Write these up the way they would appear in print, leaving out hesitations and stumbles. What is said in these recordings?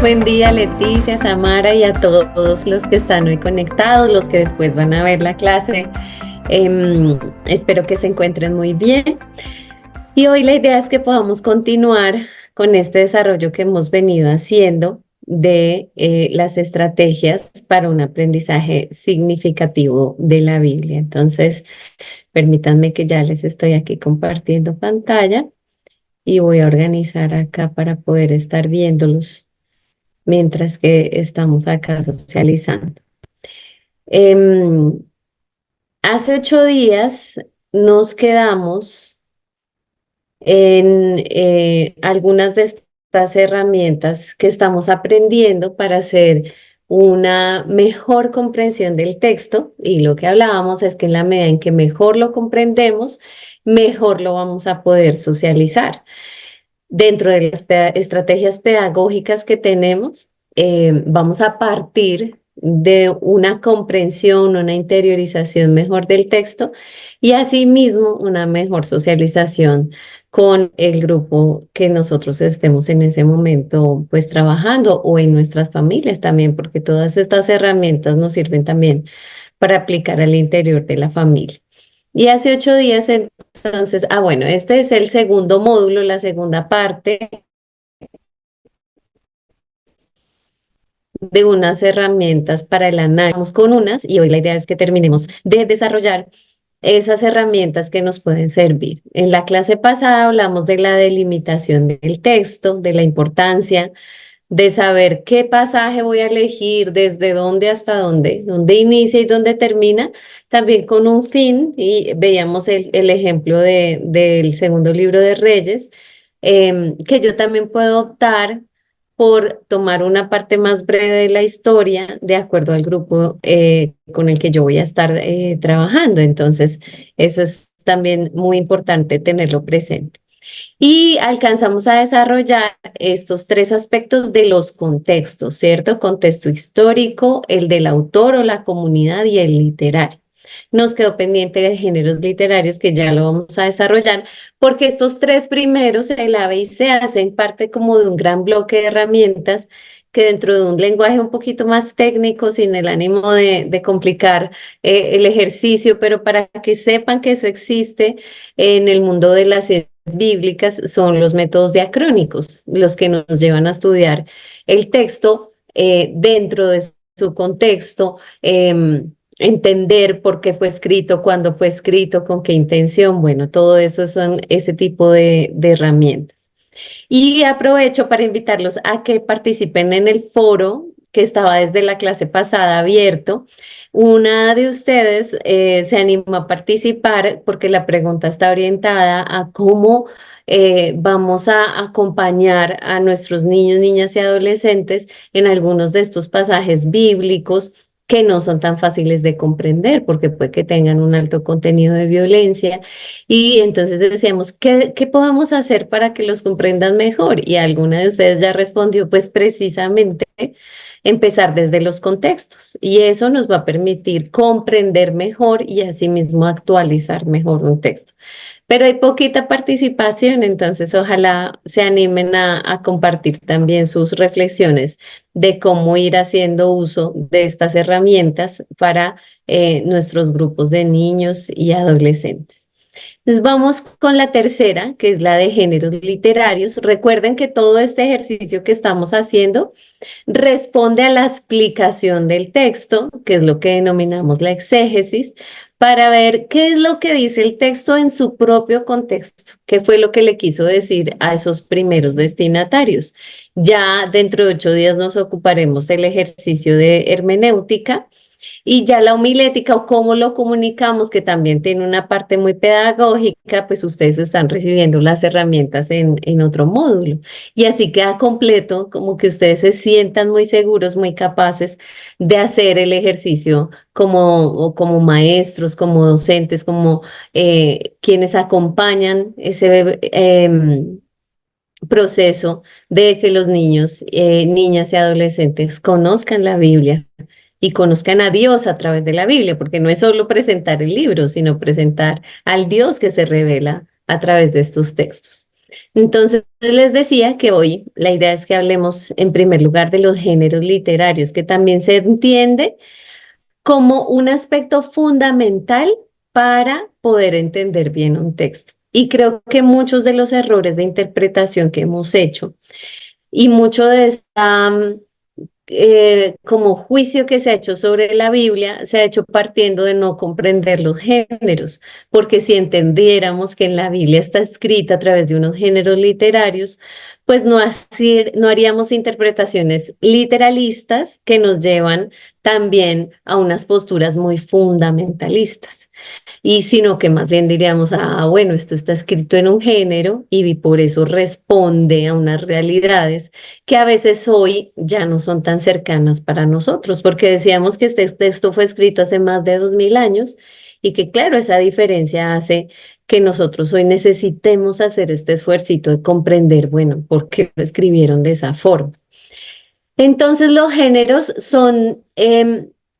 Buen día, Leticia, Samara y a todos los que están hoy conectados, los que después van a ver la clase. Espero que se encuentren muy bien. Y hoy la idea es que podamos continuar con este desarrollo que hemos venido haciendo de las estrategias para un aprendizaje significativo de la Biblia. Entonces, permítanme que ya les estoy aquí compartiendo pantalla y voy a organizar acá para poder estar viéndolos mientras que estamos acá socializando. Em, Hace 8 días nos quedamos en algunas de estas herramientas que estamos aprendiendo para hacer una mejor comprensión del texto, y lo que hablábamos es que en la medida en que mejor lo comprendemos, mejor lo vamos a poder socializar. Dentro de las estrategias pedagógicas que tenemos, vamos a partir de una comprensión, una interiorización mejor del texto y asimismo una mejor socialización con el grupo que nosotros estemos en ese momento pues trabajando, o en nuestras familias también, porque todas estas herramientas nos sirven también para aplicar al interior de la familia. Y hace 8 días entonces, bueno, este es el segundo módulo, la segunda parte de unas herramientas para el análisis. Vamos con unas, y hoy la idea es que terminemos de desarrollar esas herramientas que nos pueden servir. En la clase pasada hablamos de la delimitación del texto, de la importancia de saber qué pasaje voy a elegir, desde dónde hasta dónde inicia y dónde termina, también con un fin, y veíamos el ejemplo del segundo libro de Reyes, que yo también puedo optar por tomar una parte más breve de la historia de acuerdo al grupo con el que yo voy a estar trabajando. Entonces, eso es también muy importante tenerlo presente. Y alcanzamos a desarrollar estos tres aspectos de los contextos, ¿cierto? Contexto histórico, el del autor o la comunidad y el literario. Nos quedó pendiente de géneros literarios, que ya lo vamos a desarrollar, porque estos tres primeros, el A, B y C, hacen parte como de un gran bloque de herramientas que, dentro de un lenguaje un poquito más técnico, sin el ánimo de complicar el ejercicio, pero para que sepan que eso existe en el mundo de las ciencias bíblicas, son los métodos diacrónicos, los que nos llevan a estudiar el texto dentro de su contexto, entender por qué fue escrito, cuándo fue escrito, con qué intención. Bueno, todo eso son ese tipo de herramientas. Y aprovecho para invitarlos a que participen en el foro que estaba desde la clase pasada abierto. Una de ustedes se animó a participar porque la pregunta está orientada a cómo vamos a acompañar a nuestros niños, niñas y adolescentes en algunos de estos pasajes bíblicos que no son tan fáciles de comprender, porque puede que tengan un alto contenido de violencia. Y entonces decíamos, ¿qué podemos hacer para que los comprendan mejor? Y alguna de ustedes ya respondió, pues precisamente empezar desde los contextos. Y eso nos va a permitir comprender mejor y asimismo actualizar mejor un texto. Pero hay poquita participación, entonces ojalá se animen a compartir también sus reflexiones de cómo ir haciendo uso de estas herramientas para nuestros grupos de niños y adolescentes. Entonces vamos con la tercera, que es la de géneros literarios. Recuerden que todo este ejercicio que estamos haciendo responde a la explicación del texto, que es lo que denominamos la exégesis, para ver qué es lo que dice el texto en su propio contexto, qué fue lo que le quiso decir a esos primeros destinatarios. Ya dentro de 8 días nos ocuparemos del ejercicio de hermenéutica, y ya la homilética, o cómo lo comunicamos, que también tiene una parte muy pedagógica, pues ustedes están recibiendo las herramientas en otro módulo. Y así queda completo, como que ustedes se sientan muy seguros, muy capaces de hacer el ejercicio como maestros, como docentes, como quienes acompañan ese proceso de que los niños, niñas y adolescentes conozcan la Biblia y conozcan a Dios a través de la Biblia, porque no es solo presentar el libro, sino presentar al Dios que se revela a través de estos textos. Entonces les decía que hoy la idea es que hablemos en primer lugar de los géneros literarios, que también se entiende como un aspecto fundamental para poder entender bien un texto. Y creo que muchos de los errores de interpretación que hemos hecho y mucho de esta como juicio que se ha hecho sobre la Biblia, se ha hecho partiendo de no comprender los géneros, porque si entendiéramos que en la Biblia está escrita a través de unos géneros literarios, pues no haríamos interpretaciones literalistas que nos llevan también a unas posturas muy fundamentalistas y sino que más bien diríamos, ah, bueno, esto está escrito en un género y por eso responde a unas realidades que a veces hoy ya no son tan cercanas para nosotros, porque decíamos que este texto fue escrito hace más de 2000 años y que claro, esa diferencia hace que nosotros hoy necesitemos hacer este esfuercito de comprender, bueno, por qué lo escribieron de esa forma. Entonces, los géneros son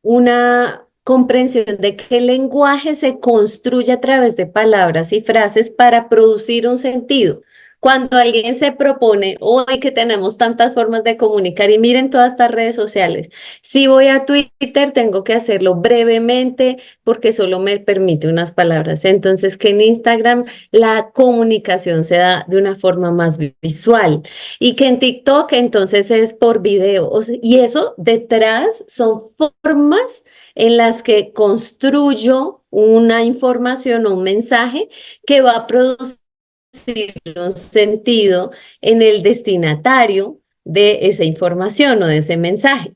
una comprensión de que el lenguaje se construye a través de palabras y frases para producir un sentido. Cuando alguien se propone, hoy que tenemos tantas formas de comunicar y miren todas estas redes sociales, si voy a Twitter tengo que hacerlo brevemente porque solo me permite unas palabras. Entonces, que en Instagram la comunicación se da de una forma más visual y que en TikTok entonces es por video. Y eso detrás son formas en las que construyo una información o un mensaje que va a producir un sentido en el destinatario de esa información o de ese mensaje,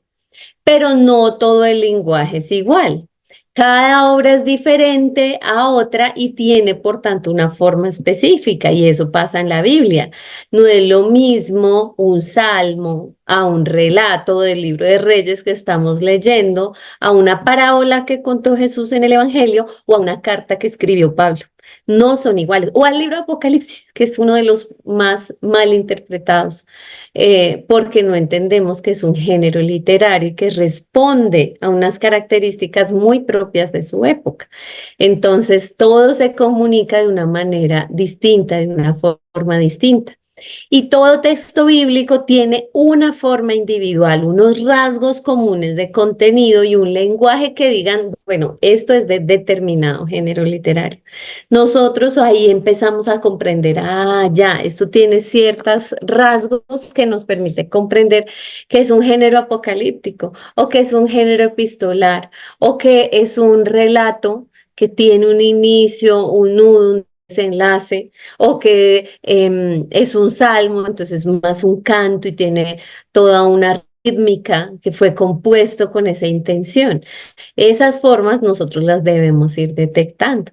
pero no todo el lenguaje es igual. Cada obra es diferente a otra y tiene, por tanto, una forma específica, y eso pasa en la Biblia. No es lo mismo un salmo a un relato del libro de Reyes que estamos leyendo, a una parábola que contó Jesús en el Evangelio o a una carta que escribió Pablo. No son iguales. O al libro de Apocalipsis, que es uno de los más mal interpretados porque no entendemos que es un género literario y que responde a unas características muy propias de su época. Entonces, todo se comunica de una manera distinta, de una forma distinta. Y todo texto bíblico tiene una forma individual, unos rasgos comunes de contenido y un lenguaje que digan, bueno, esto es de determinado género literario. Nosotros ahí empezamos a comprender, ah, ya, esto tiene ciertos rasgos que nos permite comprender que es un género apocalíptico o que es un género epistolar o que es un relato que tiene un inicio, un nudo, un desenlace o que es un salmo, entonces más un canto y tiene toda una rítmica que fue compuesto con esa intención. Esas formas nosotros las debemos ir detectando.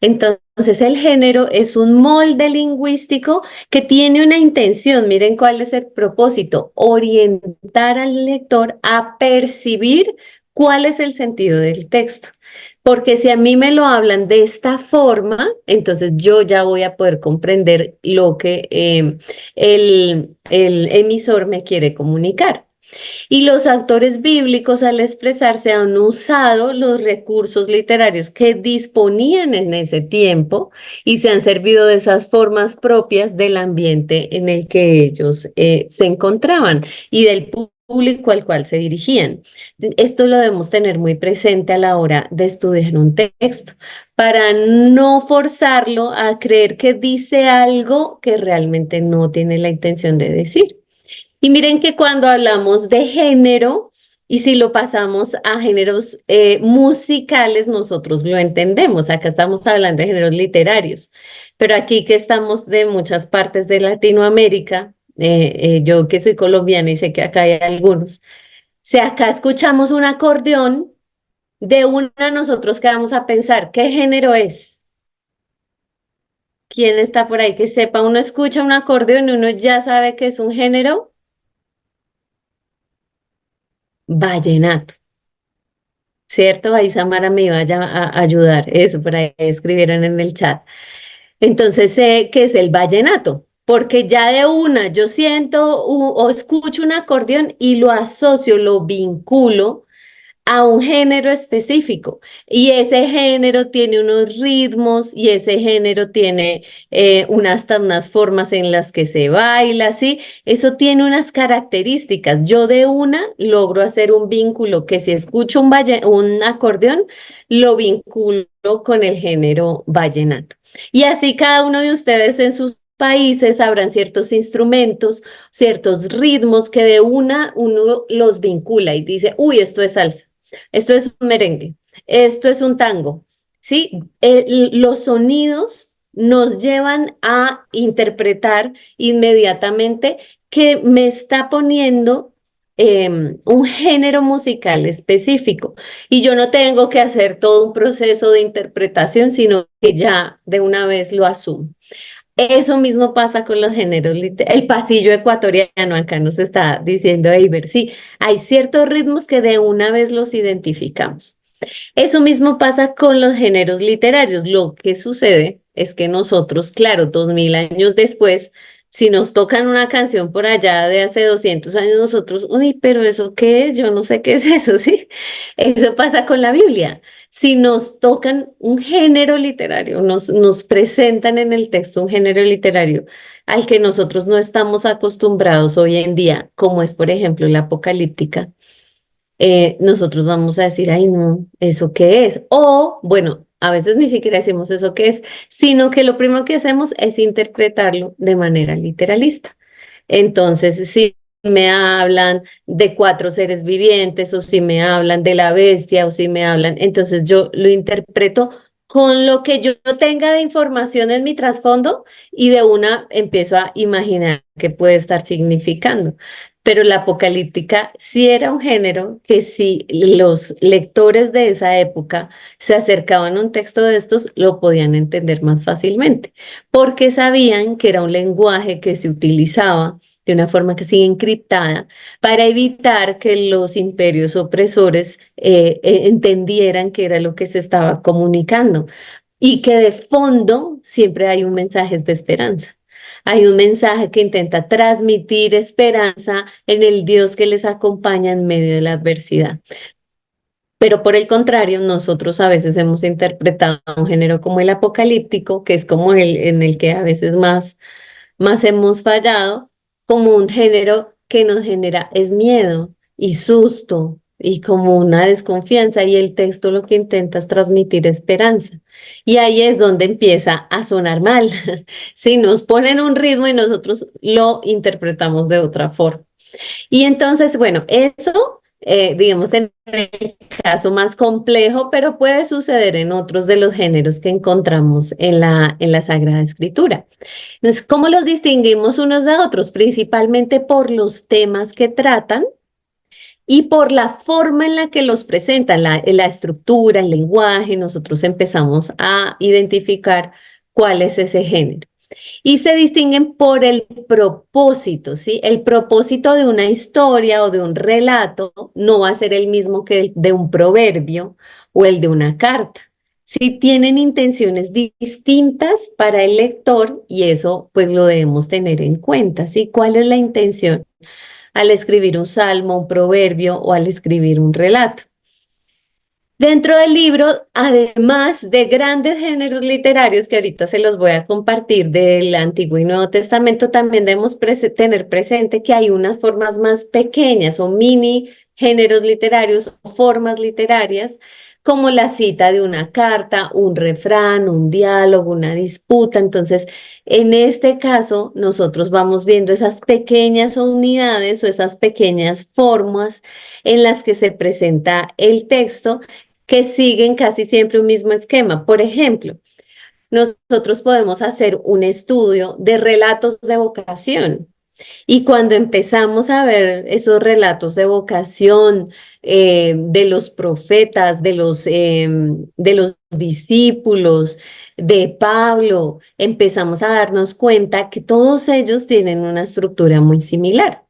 Entonces el género es un molde lingüístico que tiene una intención. Miren cuál es el propósito: orientar al lector a percibir cuál es el sentido del texto. Porque si a mí me lo hablan de esta forma, entonces yo ya voy a poder comprender lo que el emisor me quiere comunicar. Y los autores bíblicos al expresarse han usado los recursos literarios que disponían en ese tiempo y se han servido de esas formas propias del ambiente en el que ellos se encontraban y del público al cual se dirigían. Esto lo debemos tener muy presente a la hora de estudiar un texto para no forzarlo a creer que dice algo que realmente no tiene la intención de decir. Y miren que cuando hablamos de género, y si lo pasamos a géneros musicales, nosotros lo entendemos. Acá estamos hablando de géneros literarios, pero aquí que estamos de muchas partes de Latinoamérica, yo que soy colombiana y sé que acá hay algunos, si acá escuchamos un acordeón, de una nosotros que vamos a pensar, ¿qué género es? ¿Quién está por ahí que sepa? Uno escucha un acordeón y uno ya sabe que es un género vallenato. ¿Cierto? Ahí Samara me iba a ayudar. Eso por ahí escribieron en el chat. Entonces sé que es el vallenato, porque ya de una yo siento o escucho un acordeón y lo asocio, lo vinculo a un género específico y ese género tiene unos ritmos y ese género tiene hasta unas formas en las que se baila, ¿sí? Eso tiene unas características. Yo de una logro hacer un vínculo que si escucho un acordeón, lo vinculo con el género vallenato. Y así cada uno de ustedes en sus países habrán ciertos instrumentos, ciertos ritmos que de una uno los vincula y dice, uy, esto es salsa, esto es un merengue, esto es un tango, ¿sí? Los sonidos nos llevan a interpretar inmediatamente que me está poniendo un género musical específico y yo no tengo que hacer todo un proceso de interpretación, sino que ya de una vez lo asumo. Eso mismo pasa con los géneros, el pasillo ecuatoriano, acá nos está diciendo Eiber, sí, hay ciertos ritmos que de una vez los identificamos. Eso mismo pasa con los géneros literarios. Lo que sucede es que nosotros, claro, 2000 años después, si nos tocan una canción por allá de hace 200 años, nosotros, uy, pero ¿eso qué es? Yo no sé qué es eso, ¿sí? Eso pasa con la Biblia. Si nos tocan un género literario, nos presentan en el texto un género literario al que nosotros no estamos acostumbrados hoy en día, como es, por ejemplo, la apocalíptica, nosotros vamos a decir, ay, no, ¿eso qué es? O, bueno, a veces ni siquiera decimos eso qué es, sino que lo primero que hacemos es interpretarlo de manera literalista. Entonces, si me hablan de cuatro seres vivientes, o si me hablan de la bestia, o si me hablan, entonces yo lo interpreto con lo que yo tenga de información en mi trasfondo y de una empiezo a imaginar qué puede estar significando. Pero la apocalíptica sí era un género que si los lectores de esa época se acercaban a un texto de estos, lo podían entender más fácilmente, porque sabían que era un lenguaje que se utilizaba de una forma que sigue encriptada para evitar que los imperios opresores entendieran qué era lo que se estaba comunicando y que de fondo siempre hay un mensaje de esperanza. Hay un mensaje que intenta transmitir esperanza en el Dios que les acompaña en medio de la adversidad. Pero por el contrario, nosotros a veces hemos interpretado un género como el apocalíptico, que es como el en el que a veces más hemos fallado, como un género que nos genera es miedo y susto y como una desconfianza y el texto lo que intenta es transmitir esperanza. Y ahí es donde empieza a sonar mal. Si nos ponen un ritmo y nosotros lo interpretamos de otra forma. Y entonces, bueno, eso, digamos, en el caso más complejo, pero puede suceder en otros de los géneros que encontramos en la Sagrada Escritura. Entonces, ¿cómo los distinguimos unos de otros? Principalmente por los temas que tratan y por la forma en la que los presentan, la estructura, el lenguaje, nosotros empezamos a identificar cuál es ese género. Y se distinguen por el propósito, ¿sí? El propósito de una historia o de un relato no va a ser el mismo que el de un proverbio o el de una carta. Sí, tienen intenciones distintas para el lector y eso pues lo debemos tener en cuenta, ¿sí? ¿Cuál es la intención al escribir un salmo, un proverbio o al escribir un relato? Dentro del libro, además de grandes géneros literarios que ahorita se los voy a compartir del Antiguo y Nuevo Testamento, también debemos tener presente que hay unas formas más pequeñas o mini géneros literarios o formas literarias, como la cita de una carta, un refrán, un diálogo, una disputa. Entonces, en este caso, nosotros vamos viendo esas pequeñas unidades o esas pequeñas formas en las que se presenta el texto que siguen casi siempre un mismo esquema. Por ejemplo, nosotros podemos hacer un estudio de relatos de vocación y cuando empezamos a ver esos relatos de vocación de los profetas, de los discípulos, de Pablo, empezamos a darnos cuenta que todos ellos tienen una estructura muy similar.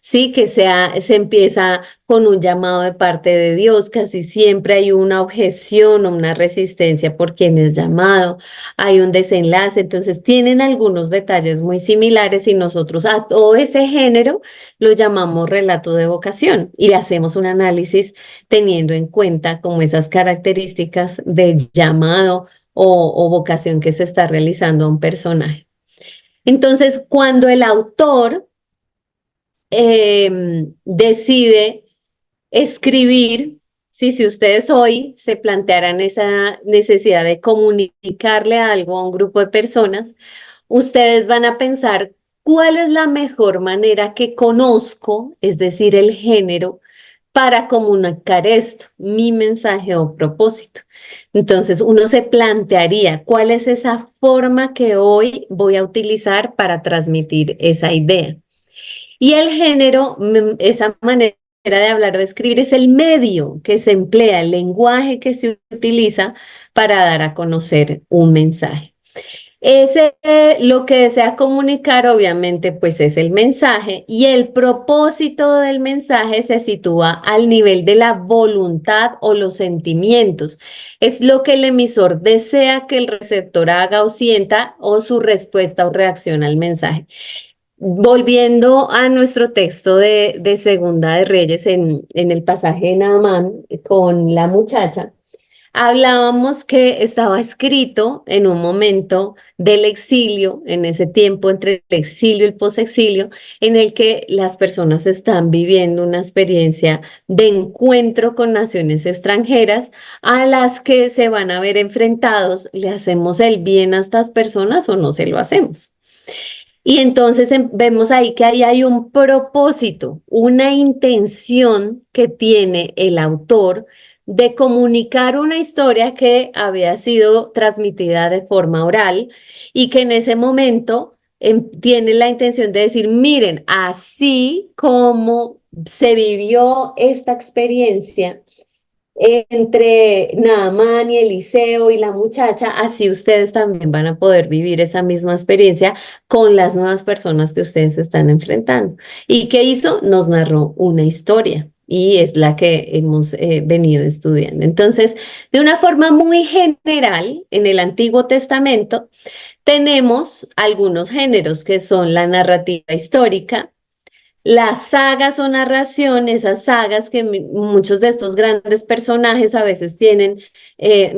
Sí, se empieza con un llamado de parte de Dios, casi siempre hay una objeción o una resistencia por quien es llamado, hay un desenlace, entonces tienen algunos detalles muy similares y nosotros a todo ese género lo llamamos relato de vocación y hacemos un análisis teniendo en cuenta como esas características de llamado o vocación que se está realizando a un personaje. Entonces, cuando el autor decide escribir, si ustedes hoy se plantearan esa necesidad de comunicarle algo a un grupo de personas, ustedes van a pensar cuál es la mejor manera que conozco, es decir, el género, para comunicar esto, mi mensaje o propósito. Entonces, uno se plantearía cuál es esa forma que hoy voy a utilizar para transmitir esa idea. Y el género, esa manera de hablar o de escribir, es el medio que se emplea, el lenguaje que se utiliza para dar a conocer un mensaje. Ese, lo que desea comunicar, obviamente, pues es el mensaje y el propósito del mensaje se sitúa al nivel de la voluntad o los sentimientos. Es lo que el emisor desea que el receptor haga o sienta o su respuesta o reacción al mensaje. Volviendo a nuestro texto de Segunda de Reyes, en el pasaje de Naamán con la muchacha, hablábamos que estaba escrito en un momento del exilio, en ese tiempo entre el exilio y el posexilio, en el que las personas están viviendo una experiencia de encuentro con naciones extranjeras a las que se van a ver enfrentados. ¿Le hacemos el bien a estas personas o no se lo hacemos? Y entonces vemos ahí que ahí hay un propósito, una intención que tiene el autor de comunicar una historia que había sido transmitida de forma oral y que en ese momento tiene la intención de decir, miren, así como se vivió esta experiencia entre Naamán y Eliseo y la muchacha, así ustedes también van a poder vivir esa misma experiencia con las nuevas personas que ustedes están enfrentando. ¿Y qué hizo? Nos narró una historia y es la que hemos venido estudiando. Entonces, de una forma muy general, en el Antiguo Testamento tenemos algunos géneros que son la narrativa histórica, las sagas o narración, esas sagas que muchos de estos grandes personajes a veces tienen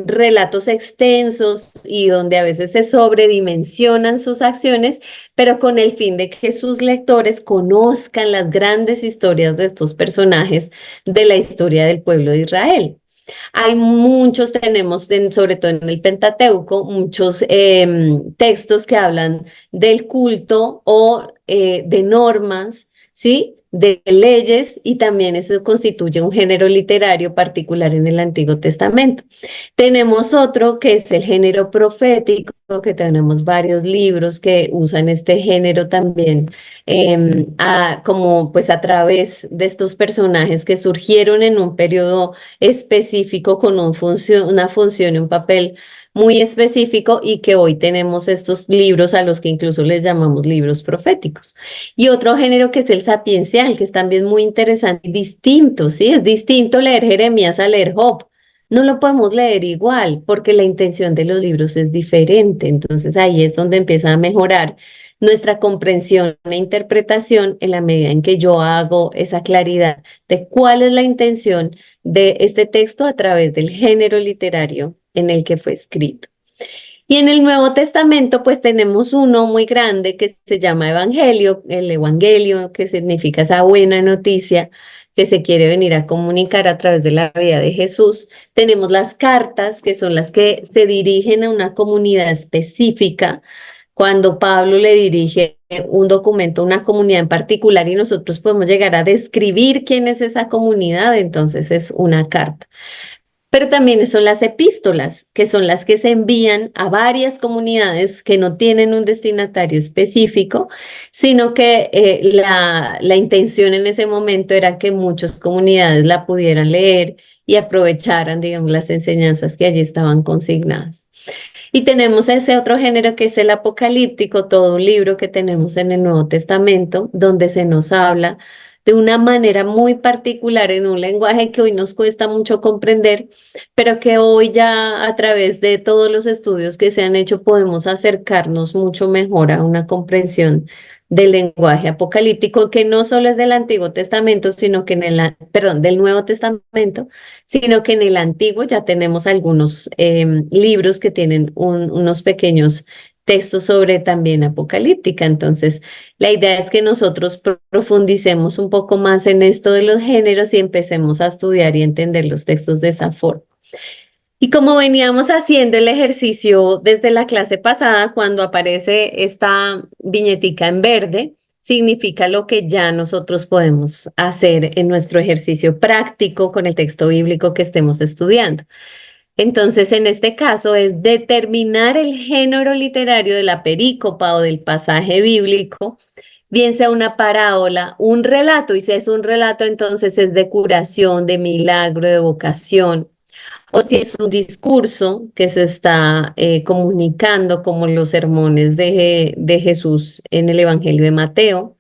relatos extensos y donde a veces se sobredimensionan sus acciones, pero con el fin de que sus lectores conozcan las grandes historias de estos personajes de la historia del pueblo de Israel. Hay muchos, tenemos, sobre todo en el Pentateuco, muchos textos que hablan del culto o de normas, ¿sí? De leyes y también eso constituye un género literario particular en el Antiguo Testamento. Tenemos otro que es el género profético, que tenemos varios libros que usan este género también, como pues a través de estos personajes que surgieron en un periodo específico con una función y un papel muy específico y que hoy tenemos estos libros a los que incluso les llamamos libros proféticos. Y otro género que es el sapiencial, que es también muy interesante y distinto, ¿sí? Es distinto leer Jeremías a leer Job. No lo podemos leer igual porque la intención de los libros es diferente. Entonces ahí es donde empieza a mejorar nuestra comprensión e interpretación en la medida en que yo hago esa claridad de cuál es la intención de este texto a través del género literario en el que fue escrito. Y en el Nuevo Testamento, pues tenemos uno muy grande que se llama Evangelio, el Evangelio, que significa esa buena noticia que se quiere venir a comunicar a través de la vida de Jesús. Tenemos las cartas, que son las que se dirigen a una comunidad específica. Cuando Pablo le dirige un documento a una comunidad en particular y nosotros podemos llegar a describir quién es esa comunidad, entonces es una carta. Pero también son las epístolas, que son las que se envían a varias comunidades que no tienen un destinatario específico, sino que la intención en ese momento era que muchas comunidades la pudieran leer y aprovecharan, digamos, las enseñanzas que allí estaban consignadas. Y tenemos ese otro género que es el apocalíptico, todo un libro que tenemos en el Nuevo Testamento, donde se nos habla de una manera muy particular en un lenguaje que hoy nos cuesta mucho comprender, pero que hoy ya a través de todos los estudios que se han hecho podemos acercarnos mucho mejor a una comprensión del lenguaje apocalíptico, que no solo es del Antiguo Testamento, sino que perdón, del Nuevo Testamento, sino que en el Antiguo ya tenemos algunos libros que tienen unos pequeños textos sobre también apocalíptica. Entonces, la idea es que nosotros profundicemos un poco más en esto de los géneros y empecemos a estudiar y entender los textos de esa forma. Y como veníamos haciendo el ejercicio desde la clase pasada, cuando aparece esta viñetica en verde, significa lo que ya nosotros podemos hacer en nuestro ejercicio práctico con el texto bíblico que estemos estudiando. Entonces, en este caso es determinar el género literario de la perícopa o del pasaje bíblico, bien sea una parábola, un relato, y si es un relato, entonces es de curación, de milagro, de vocación, o si es un discurso que se está comunicando como los sermones de Jesús en el Evangelio de Mateo,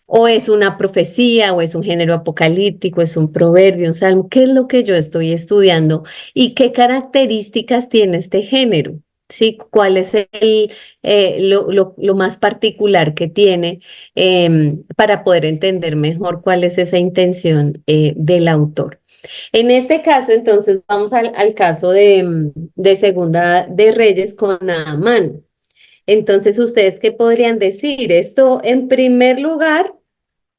o es una profecía, o es un género apocalíptico, es un proverbio, un salmo. ¿Qué es lo que yo estoy estudiando y qué características tiene este género? ¿Sí? ¿Cuál es lo más particular que tiene para poder entender mejor cuál es esa intención del autor? En este caso, entonces, vamos al caso de Segunda de Reyes con Naamán. Entonces, ¿ustedes qué podrían decir? Esto, en primer lugar,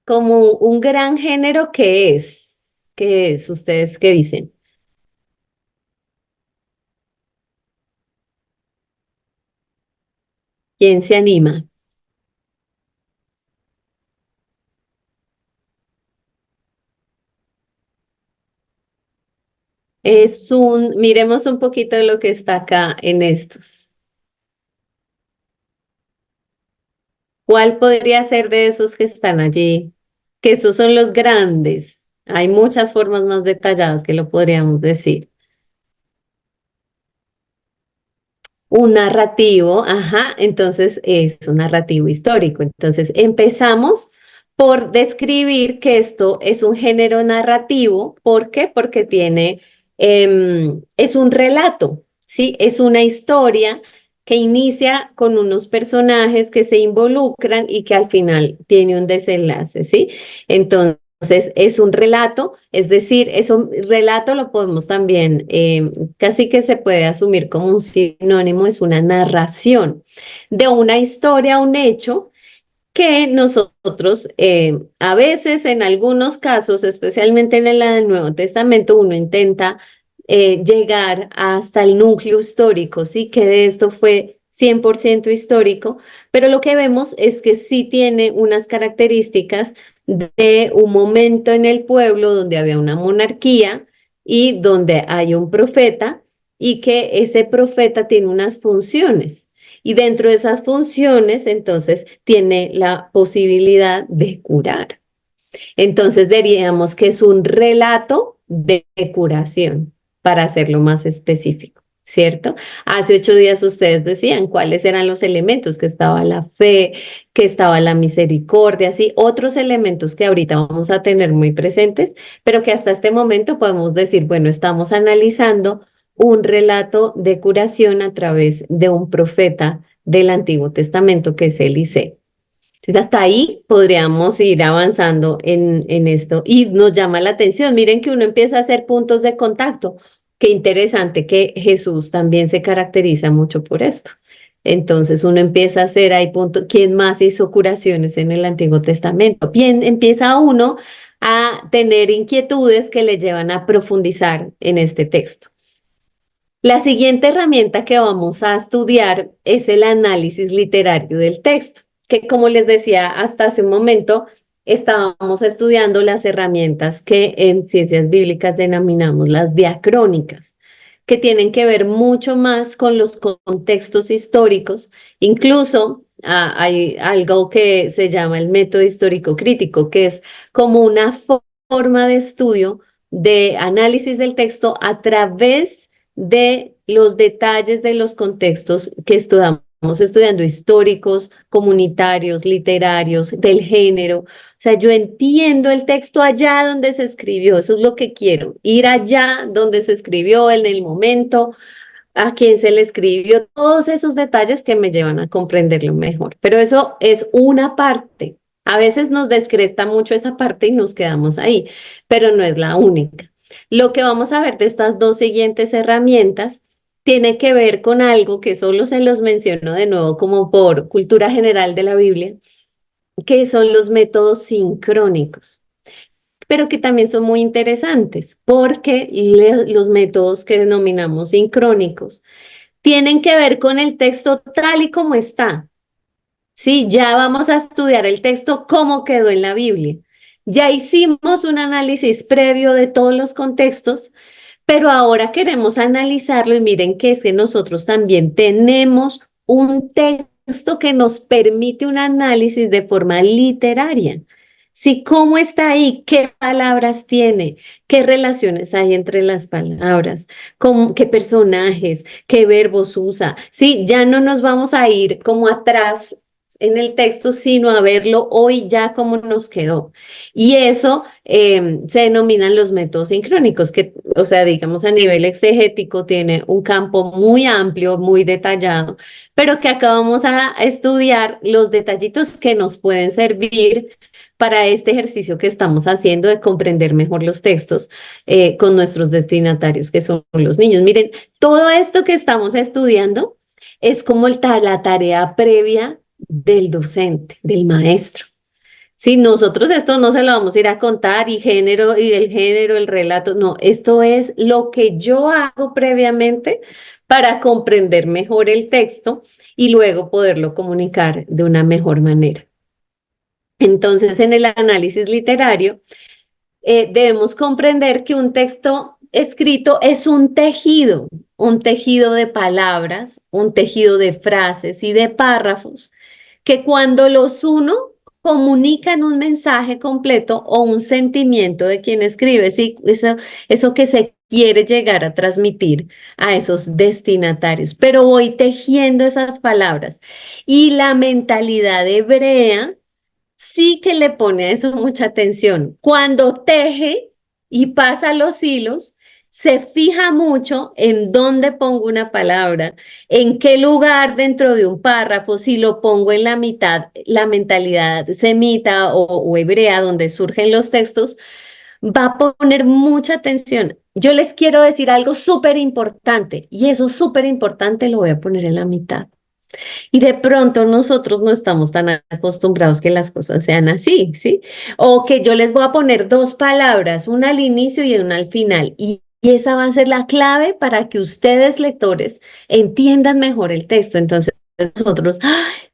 como un gran género, ¿qué es? ¿Qué es? ¿Ustedes qué dicen? ¿Quién se anima? Miremos un poquito de lo que está acá en estos. ¿Cuál podría ser de esos que están allí? Que esos son los grandes. Hay muchas formas más detalladas que lo podríamos decir. Un narrativo, ajá, entonces es un narrativo histórico. Entonces empezamos por describir que esto es un género narrativo. ¿Por qué? Porque es un relato, ¿sí? Es una historia que inicia con unos personajes que se involucran y que al final tiene un desenlace, ¿sí? Entonces, es un relato, es decir, es un relato lo podemos también, casi que se puede asumir como un sinónimo, es una narración de una historia, un hecho que nosotros a veces, en algunos casos, especialmente en el Nuevo Testamento, uno intenta llegar hasta el núcleo histórico, sí, que de esto fue 100% histórico, pero lo que vemos es que sí tiene unas características de un momento en el pueblo donde había una monarquía y donde hay un profeta y que ese profeta tiene unas funciones. Y dentro de esas funciones, entonces, tiene la posibilidad de curar. Entonces, diríamos que es un relato de curación, para hacerlo más específico, ¿cierto? Hace 8 días ustedes decían cuáles eran los elementos, que estaba la fe, que estaba la misericordia, sí, otros elementos que ahorita vamos a tener muy presentes, pero que hasta este momento podemos decir, bueno, estamos analizando un relato de curación a través de un profeta del Antiguo Testamento, que es Eliseo. Entonces, hasta ahí podríamos ir avanzando en esto y nos llama la atención. Miren que uno empieza a hacer puntos de contacto. Qué interesante que Jesús también se caracteriza mucho por esto. Entonces uno empieza a hacer ahí puntos. ¿Quién más hizo curaciones en el Antiguo Testamento? Bien, empieza uno a tener inquietudes que le llevan a profundizar en este texto. La siguiente herramienta que vamos a estudiar es el análisis literario del texto, que como les decía hasta hace un momento, estábamos estudiando las herramientas que en ciencias bíblicas denominamos las diacrónicas, que tienen que ver mucho más con los contextos históricos. Incluso hay algo que se llama el método histórico crítico, que es como una forma de estudio de análisis del texto a través de los detalles de los contextos que estamos estudiando, históricos, comunitarios, literarios, del género. O sea, yo entiendo el texto allá donde se escribió, eso es lo que quiero, ir allá donde se escribió, en el momento, a quién se le escribió, todos esos detalles que me llevan a comprenderlo mejor. Pero eso es una parte. A veces nos descresta mucho esa parte y nos quedamos ahí, pero no es la única. Lo que vamos a ver de estas dos siguientes herramientas tiene que ver con algo que solo se los menciono de nuevo como por cultura general de la Biblia, que son los métodos sincrónicos, pero que también son muy interesantes porque los métodos que denominamos sincrónicos tienen que ver con el texto tal y como está. Sí, ya vamos a estudiar el texto como quedó en la Biblia. Ya hicimos un análisis previo de todos los contextos, pero ahora queremos analizarlo y miren que es que nosotros también tenemos un texto que nos permite un análisis de forma literaria. Sí, cómo está ahí, qué palabras tiene, qué relaciones hay entre las palabras, qué personajes, qué verbos usa. Sí, ya no nos vamos a ir como atrás en el texto, sino a verlo hoy ya como nos quedó. Y eso se denominan los métodos sincrónicos, que, o sea, digamos a nivel exegético tiene un campo muy amplio, muy detallado, pero que acá vamos a estudiar los detallitos que nos pueden servir para este ejercicio que estamos haciendo de comprender mejor los textos con nuestros destinatarios, que son los niños. Miren, todo esto que estamos estudiando es como la tarea previa del docente, del maestro. Si nosotros esto no se lo vamos a ir a contar y género y el género, el relato, no, esto es lo que yo hago previamente para comprender mejor el texto y luego poderlo comunicar de una mejor manera. Entonces, en el análisis literario, debemos comprender que un texto escrito es un tejido de palabras, un tejido de frases y de párrafos que cuando los uno comunican un mensaje completo o un sentimiento de quien escribe, ¿sí? Eso que se quiere llegar a transmitir a esos destinatarios, pero voy tejiendo esas palabras. Y la mentalidad hebrea sí que le pone a eso mucha atención. Cuando teje y pasa los hilos, se fija mucho en dónde pongo una palabra, en qué lugar dentro de un párrafo, si lo pongo en la mitad, la mentalidad semita o hebrea donde surgen los textos, va a poner mucha atención. Yo les quiero decir algo súper importante y eso súper importante lo voy a poner en la mitad. Y de pronto nosotros no estamos tan acostumbrados que las cosas sean así, ¿sí? O que yo les voy a poner dos palabras, una al inicio y una al final. Y esa va a ser la clave para que ustedes, lectores, entiendan mejor el texto. Entonces, nosotros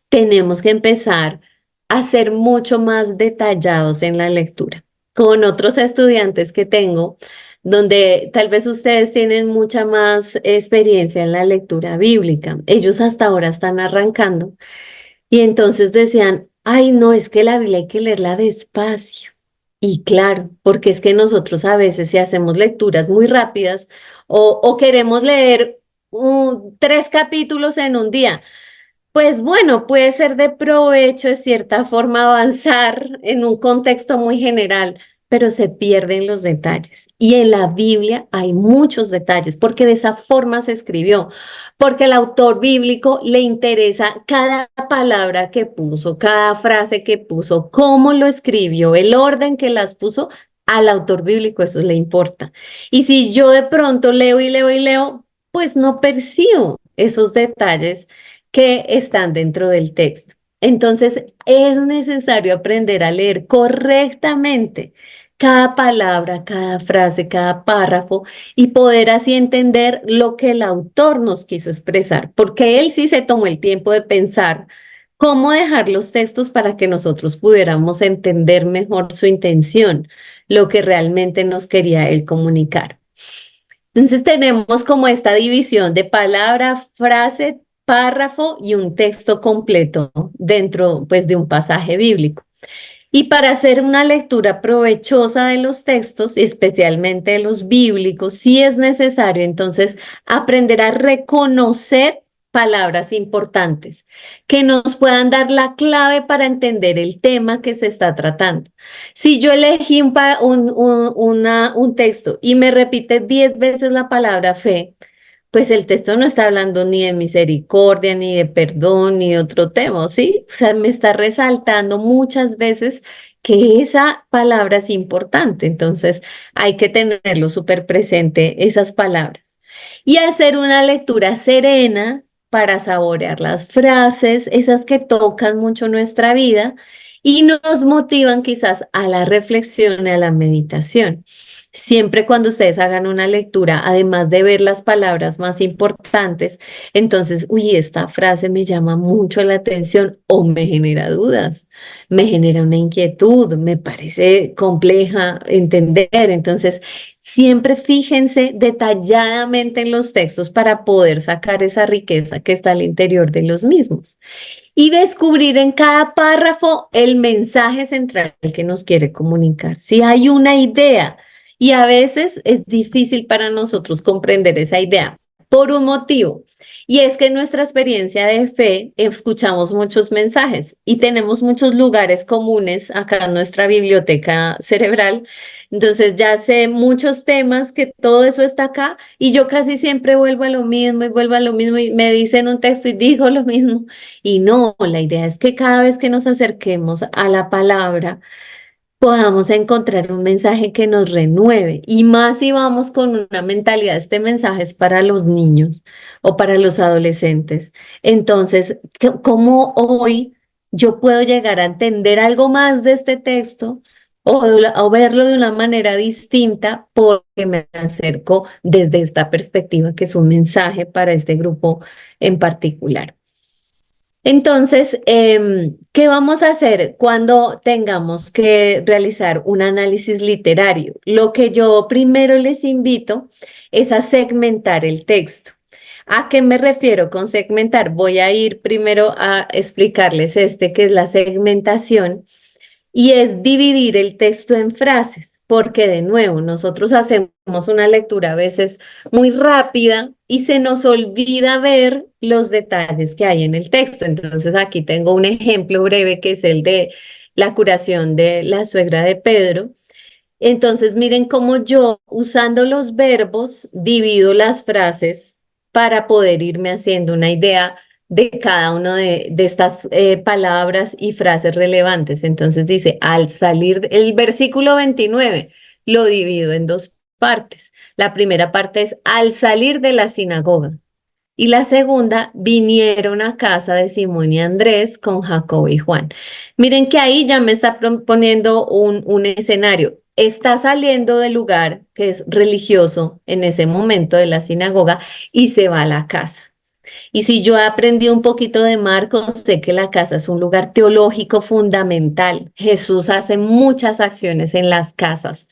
tenemos que empezar a ser mucho más detallados en la lectura. Con otros estudiantes que tengo, donde tal vez ustedes tienen mucha más experiencia en la lectura bíblica. Ellos hasta ahora están arrancando y entonces decían, ay, no, es que la Biblia hay que leerla despacio. Y claro, porque es que nosotros a veces si hacemos lecturas muy rápidas o queremos leer tres capítulos en un día, pues bueno, puede ser de provecho de cierta forma avanzar en un contexto muy general, pero se pierden los detalles. Y en la Biblia hay muchos detalles, porque de esa forma se escribió, porque al autor bíblico le interesa cada palabra que puso, cada frase que puso, cómo lo escribió, el orden que las puso. Al autor bíblico eso le importa. Y si yo de pronto leo y leo y leo, pues no percibo esos detalles que están dentro del texto. Entonces, es necesario aprender a leer correctamente cada palabra, cada frase, cada párrafo y poder así entender lo que el autor nos quiso expresar, porque él sí se tomó el tiempo de pensar cómo dejar los textos para que nosotros pudiéramos entender mejor su intención, lo que realmente nos quería él comunicar. Entonces tenemos como esta división de palabra, frase, párrafo y un texto completo dentro pues de un pasaje bíblico. Y para hacer una lectura provechosa de los textos, especialmente de los bíblicos, sí es necesario entonces aprender a reconocer palabras importantes que nos puedan dar la clave para entender el tema que se está tratando. Si yo elegí un texto y me repite 10 veces la palabra fe, pues el texto no está hablando ni de misericordia, ni de perdón, ni de otro tema, ¿sí? O sea, me está resaltando muchas veces que esa palabra es importante, entonces hay que tenerlo súper presente, esas palabras. Y hacer una lectura serena para saborear las frases, esas que tocan mucho nuestra vida y nos motivan quizás a la reflexión y a la meditación. Siempre cuando ustedes hagan una lectura, además de ver las palabras más importantes, entonces, uy, esta frase me llama mucho la atención o me genera dudas, me genera una inquietud, me parece compleja entender. Entonces, siempre fíjense detalladamente en los textos para poder sacar esa riqueza que está al interior de los mismos y descubrir en cada párrafo el mensaje central que nos quiere comunicar. Si hay una idea, y a veces es difícil para nosotros comprender esa idea por un motivo, y es que en nuestra experiencia de fe escuchamos muchos mensajes y tenemos muchos lugares comunes acá en nuestra biblioteca cerebral. Entonces ya sé muchos temas que todo eso está acá y yo casi siempre vuelvo a lo mismo y vuelvo a lo mismo y me dicen un texto y digo lo mismo. Y no, la idea es que cada vez que nos acerquemos a la palabra, podamos encontrar un mensaje que nos renueve. Y más si vamos con una mentalidad, este mensaje es para los niños o para los adolescentes. Entonces, ¿cómo hoy yo puedo llegar a entender algo más de este texto o verlo de una manera distinta porque me acerco desde esta perspectiva que es un mensaje para este grupo en particular? Entonces, ¿qué vamos a hacer cuando tengamos que realizar un análisis literario? Lo que yo primero les invito es a segmentar el texto. ¿A qué me refiero con segmentar? Voy a ir primero a explicarles que es la segmentación y es dividir el texto en frases, porque de nuevo nosotros hacemos una lectura a veces muy rápida y se nos olvida ver los detalles que hay en el texto. Entonces aquí tengo un ejemplo breve que es el de la curación de la suegra de Pedro. Entonces miren cómo yo usando los verbos divido las frases para poder irme haciendo una idea de cada una de estas palabras y frases relevantes. Entonces dice, al salir, el versículo 29 lo divido en dos partes. La primera parte es al salir de la sinagoga y la segunda, vinieron a casa de Simón y Andrés con Jacobo y Juan. Miren que ahí ya me está proponiendo un escenario. Está saliendo del lugar que es religioso en ese momento de la sinagoga y se va a la casa. Y si yo he aprendido un poquito de Marcos, sé que la casa es un lugar teológico fundamental. Jesús hace muchas acciones en las casas,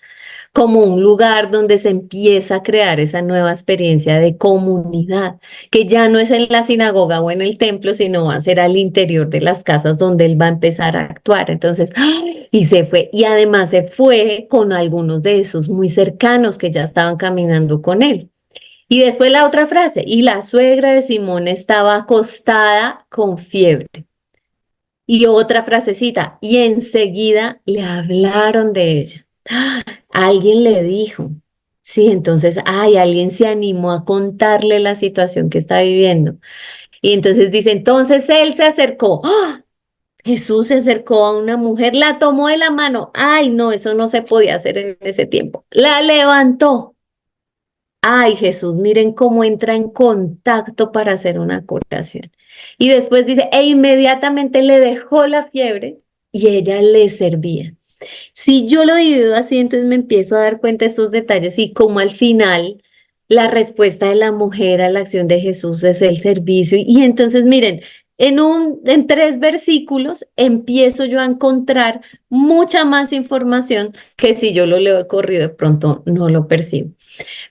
como un lugar donde se empieza a crear esa nueva experiencia de comunidad, que ya no es en la sinagoga o en el templo, sino va a ser al interior de las casas donde él va a empezar a actuar. Entonces, ¡ay! Y se fue. Y además se fue con algunos de esos muy cercanos que ya estaban caminando con él. Y después la otra frase, y la suegra de Simón estaba acostada con fiebre. Y otra frasecita, y enseguida le hablaron de ella. ¡Ah! Alguien le dijo, sí, entonces, ay, alguien se animó a contarle la situación que está viviendo. Y entonces dice, entonces él se acercó. ¡Ah! Jesús se acercó a una mujer, la tomó de la mano. Ay, no, eso no se podía hacer en ese tiempo. La levantó. Ay, Jesús, miren cómo entra en contacto para hacer una curación. Y después dice, e inmediatamente le dejó la fiebre y ella le servía. Si yo lo divido así, entonces me empiezo a dar cuenta de estos detalles y como al final la respuesta de la mujer a la acción de Jesús es el servicio. Y entonces miren, en 3 versículos empiezo yo a encontrar mucha más información que si yo lo leo de corrido de pronto no lo percibo.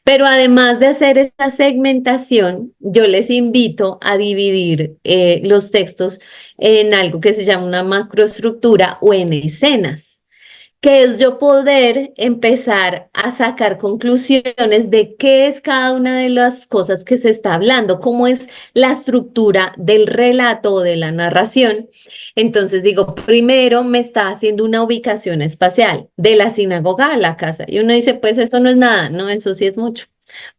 Pero además de hacer esta segmentación, yo les invito a dividir los textos en algo que se llama una macroestructura o en escenas, que es yo poder empezar a sacar conclusiones de qué es cada una de las cosas que se está hablando, cómo es la estructura del relato o de la narración. Entonces digo, primero me está haciendo una ubicación espacial de la sinagoga a la casa. Y uno dice, pues eso no es nada, no, eso sí es mucho.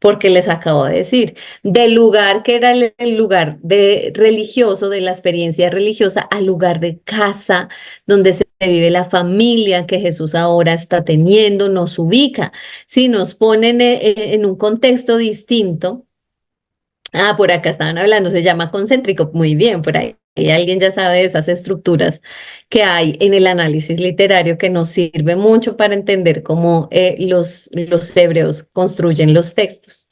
Porque les acabo de decir, del lugar que era el lugar de religioso, de la experiencia religiosa, al lugar de casa, donde se vive la familia que Jesús ahora está teniendo, nos ubica. Si nos ponen en un contexto distinto, por acá estaban hablando, se llama concéntrico, muy bien, por ahí. Y alguien ya sabe de esas estructuras que hay en el análisis literario que nos sirve mucho para entender cómo los hebreos construyen los textos.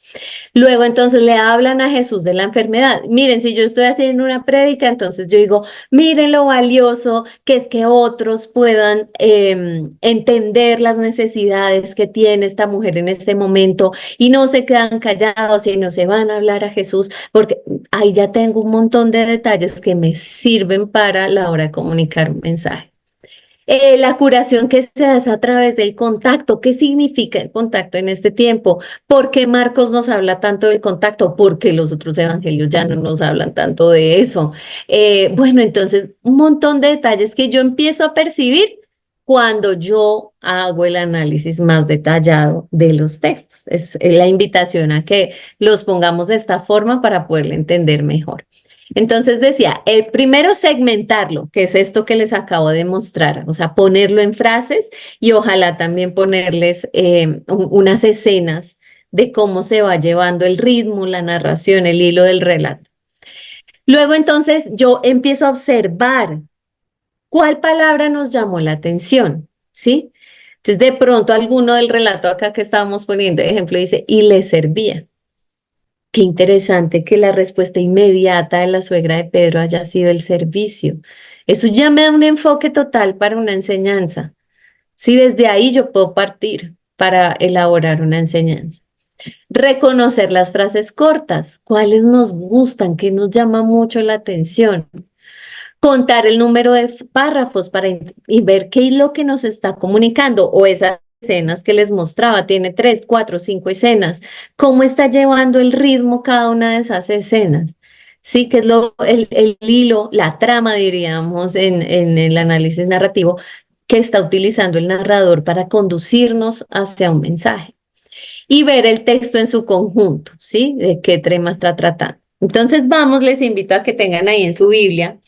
Luego entonces le hablan a Jesús de la enfermedad. Miren, si yo estoy haciendo una prédica, entonces yo digo, miren lo valioso que es que otros puedan entender las necesidades que tiene esta mujer en este momento y no se quedan callados y no se van a hablar a Jesús, porque ahí ya tengo un montón de detalles que me sirven para la hora de comunicar un mensaje. La curación que se hace a través del contacto. ¿Qué significa el contacto en este tiempo? ¿Por qué Marcos nos habla tanto del contacto? Porque los otros evangelios ya no nos hablan tanto de eso. Bueno, entonces, un montón de detalles que yo empiezo a percibir cuando yo hago el análisis más detallado de los textos. Es la invitación a que los pongamos de esta forma para poderle entender mejor. Entonces decía, el primero segmentarlo, que es esto que les acabo de mostrar, o sea, ponerlo en frases y ojalá también ponerles unas escenas de cómo se va llevando el ritmo, la narración, el hilo del relato. Luego entonces yo empiezo a observar cuál palabra nos llamó la atención, ¿sí? Entonces de pronto alguno del relato acá que estábamos poniendo, ejemplo, dice, y le servía. Qué interesante que la respuesta inmediata de la suegra de Pedro haya sido el servicio. Eso ya me da un enfoque total para una enseñanza. Si desde ahí yo puedo partir para elaborar una enseñanza. Reconocer las frases cortas, cuáles nos gustan, qué nos llama mucho la atención. Contar el número de párrafos para y ver qué es lo que nos está comunicando o esas escenas que les mostraba, tiene 3, 4, 5 escenas, cómo está llevando el ritmo cada una de esas escenas. Sí, que es el hilo, la trama, diríamos, en el análisis narrativo que está utilizando el narrador para conducirnos hacia un mensaje. Y ver el texto en su conjunto, ¿sí? De qué tema está tratando. Entonces, vamos, les invito a que tengan ahí en su Biblia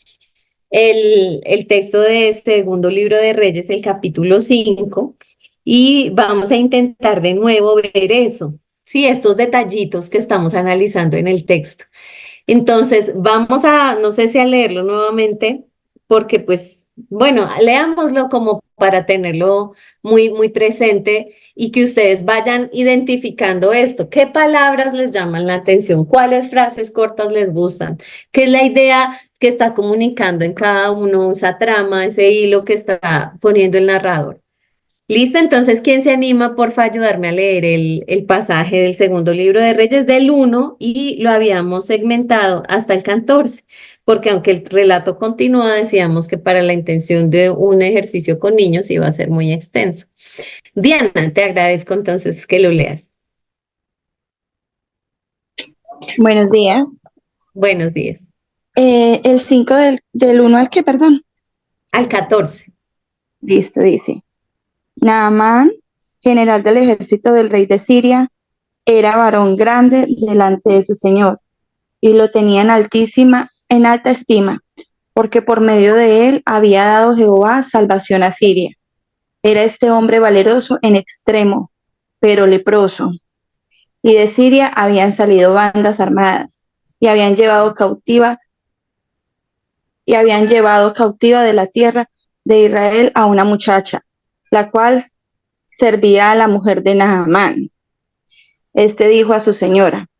el texto de Segundo Libro de Reyes, el capítulo 5, y vamos a intentar de nuevo ver eso, sí, estos detallitos que estamos analizando en el texto. Entonces, vamos a, no sé si a leerlo nuevamente, porque pues, bueno, leámoslo como para tenerlo muy presente y que ustedes vayan identificando esto. ¿Qué palabras les llaman la atención? ¿Cuáles frases cortas les gustan? ¿Qué es la idea que está comunicando en cada uno, esa trama, ese hilo que está poniendo el narrador? Listo, entonces, ¿quién se anima, porfa, a ayudarme a leer el pasaje del segundo libro de Reyes del 1 y lo habíamos segmentado hasta el 14? Porque aunque el relato continúa, decíamos que para la intención de un ejercicio con niños iba a ser muy extenso. Diana, te agradezco entonces que lo leas. Buenos días. Buenos días. El 5 del 1 al que, perdón. Al 14. Listo, dice. Naamán, general del ejército del rey de Siria, era varón grande delante de su señor y lo tenía en alta estima, porque por medio de él había dado Jehová salvación a Siria. Era este hombre valeroso en extremo, pero leproso. Y de Siria habían salido bandas armadas y habían llevado cautiva de la tierra de Israel a una muchacha, la cual servía a la mujer de Naamán. Este dijo a su señora: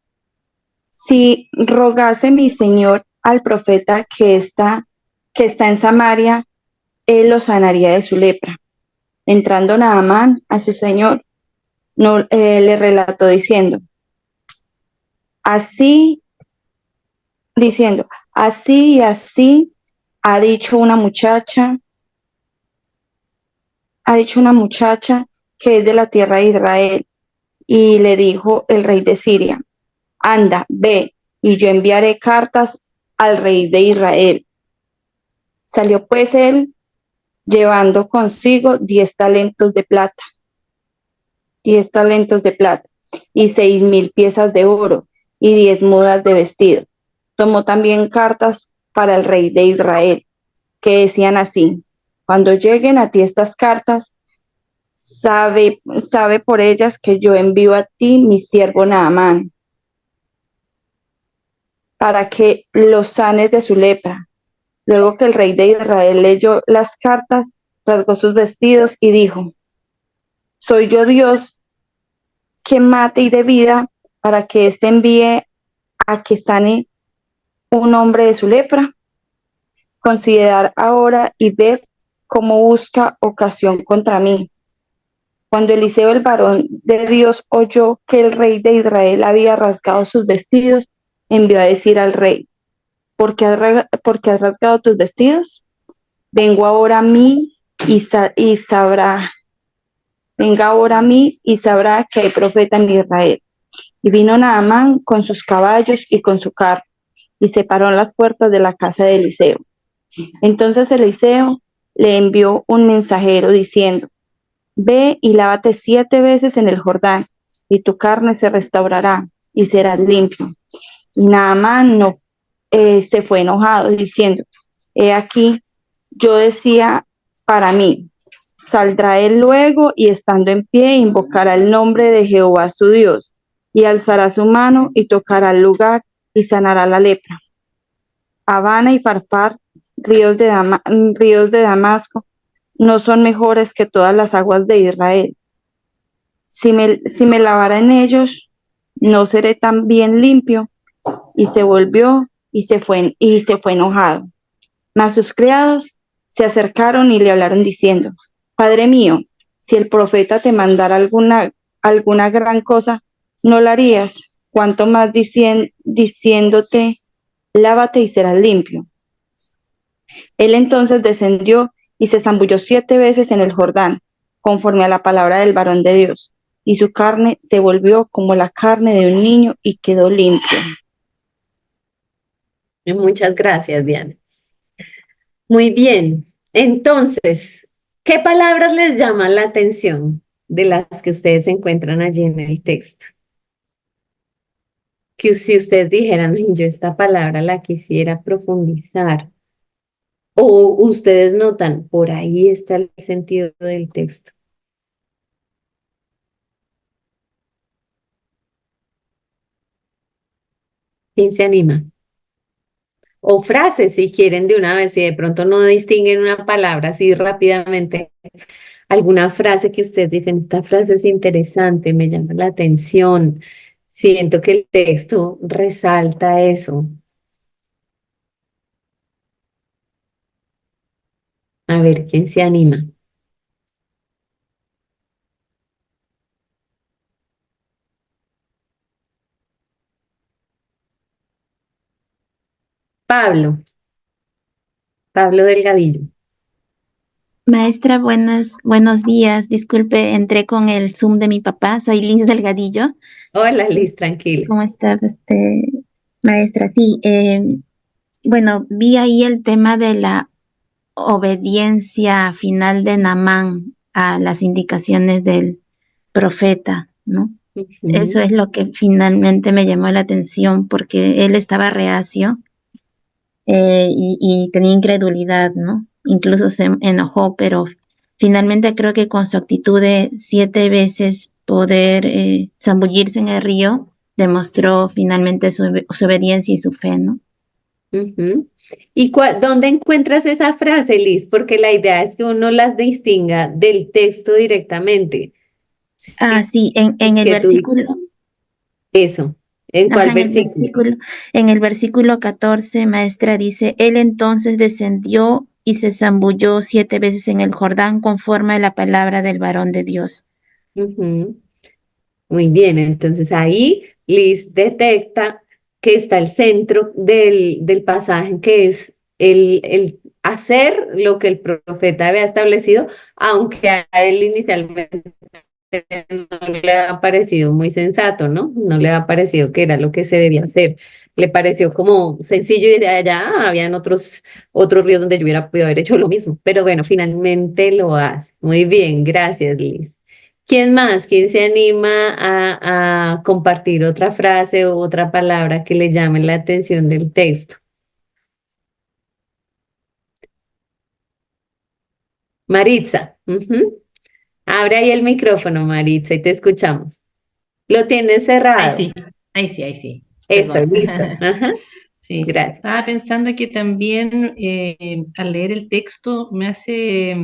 si rogase mi señor al profeta que está en Samaria, él lo sanaría de su lepra. Entrando Naamán a su señor, le relató así, así y así ha dicho una muchacha, que es de la tierra de Israel. Y le dijo el rey de Siria, anda, ve, y yo enviaré cartas al rey de Israel. Salió pues él llevando consigo 10 talentos de plata, 10 talentos de plata, y 6.000 piezas de oro, y 10 mudas de vestido. Tomó también cartas para el rey de Israel, que decían así: cuando lleguen a ti estas cartas, sabe por ellas que yo envío a ti mi siervo Naamán, para que los sanes de su lepra. Luego que el rey de Israel leyó las cartas, rasgó sus vestidos y dijo: ¿soy yo Dios que mate y dé vida para que éste envíe a que sane un hombre de su lepra? Considerad ahora y ved cómo busca ocasión contra mí. Cuando Eliseo, el varón de Dios, oyó que el rey de Israel había rasgado sus vestidos, envió a decir al rey: ¿por qué has rasgado tus vestidos? Vengo ahora a mí y sabrá, venga ahora a mí y sabrá que hay profeta en Israel. Y vino Naamán con sus caballos y con su carro, y se paró en las puertas de la casa de Eliseo. Entonces Eliseo le envió un mensajero diciendo: ve y lávate 7 veces en el Jordán, y tu carne se restaurará y serás limpio. Y Naamán no, se fue enojado, diciendo: he aquí, yo decía para mí, saldrá él luego y estando en pie invocará el nombre de Jehová su Dios, y alzará su mano y tocará el lugar y sanará la lepra. Habana y Farfar, ríos de Damasco, no son mejores que todas las aguas de Israel. Si me lavara en ellos, no seré tan bien limpio. Y se volvió y se fue enojado. Mas sus criados se acercaron y le hablaron diciendo: Padre mío, si el profeta te mandara alguna gran cosa, ¿no la harías? Cuanto más diciéndote: lávate y serás limpio. Él entonces descendió y se zambulló 7 veces en el Jordán, conforme a la palabra del varón de Dios, y su carne se volvió como la carne de un niño y quedó limpio. Muchas gracias, Diana. Muy bien. Entonces, ¿qué palabras les llaman la atención de las que ustedes encuentran allí en el texto? Que si ustedes dijeran: "Ay, yo esta palabra la quisiera profundizar", o ustedes notan, por ahí está el sentido del texto. ¿Quién se anima? O frases, si quieren de una vez, si de pronto no distinguen una palabra así rápidamente, alguna frase que ustedes dicen: esta frase es interesante, me llama la atención, siento que el texto resalta eso. A ver, ¿quién se anima? Pablo, Pablo Delgadillo. Maestra, buenos días. Disculpe, entré con el Zoom de mi papá. Soy Liz Delgadillo. Hola, Liz, tranquila. ¿Cómo está, maestra? Sí, bueno, vi ahí el tema de la obediencia final de Naamán a las indicaciones del profeta, ¿no? Eso Ujú. es lo que finalmente me llamó la atención porque él estaba reacio y tenía incredulidad, ¿no? Incluso se enojó, pero finalmente creo que con su actitud de 7 veces poder zambullirse en el río, demostró finalmente su obediencia y su fe, ¿no? Ujú. ¿Y dónde encuentras esa frase, Liz? Porque la idea es que uno las distinga del texto directamente. Ah, Sí, sí, en el que tú dices versículo, eso. ¿En cuál ajá, versículo? en el versículo 14, maestra dice, él entonces descendió y se zambulló 7 veces en el Jordán conforme a la palabra del varón de Dios. Ujú. Muy bien, entonces ahí Liz detecta que está el centro del pasaje, que es hacer lo que el profeta había establecido, aunque a él inicialmente no le ha parecido muy sensato, ¿no? No le ha parecido que era lo que se debía hacer. Le pareció como sencillo y de allá habían otros ríos donde yo hubiera podido haber hecho lo mismo. Pero bueno, finalmente lo hace. Muy bien, gracias, Liz. ¿Quién más? ¿Quién se anima a compartir otra frase o otra palabra que le llame la atención del texto? Maritza. Ujú. Abre ahí el micrófono, Maritza, y te escuchamos. Lo tienes Ahí cerrado. sí, ahí sí, ahí sí. Eso, Perdón. listo. Ajá, Sí, gracias. estaba pensando que también al leer el texto me hace,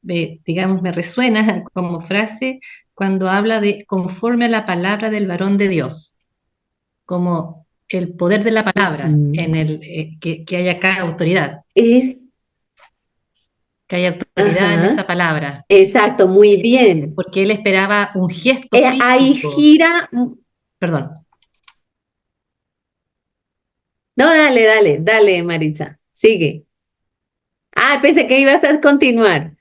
digamos, me resuena como frase cuando habla de conforme a la palabra del varón de Dios, como el poder de la palabra, Ujú. que haya acá autoridad, Es, que haya autoridad en ajá, esa palabra, exacto, muy bien. porque él esperaba un gesto Ahí físico, gira. perdón. No, dale, dale, dale, Maritza. Sigue. Ah, pensé que ibas a continuar.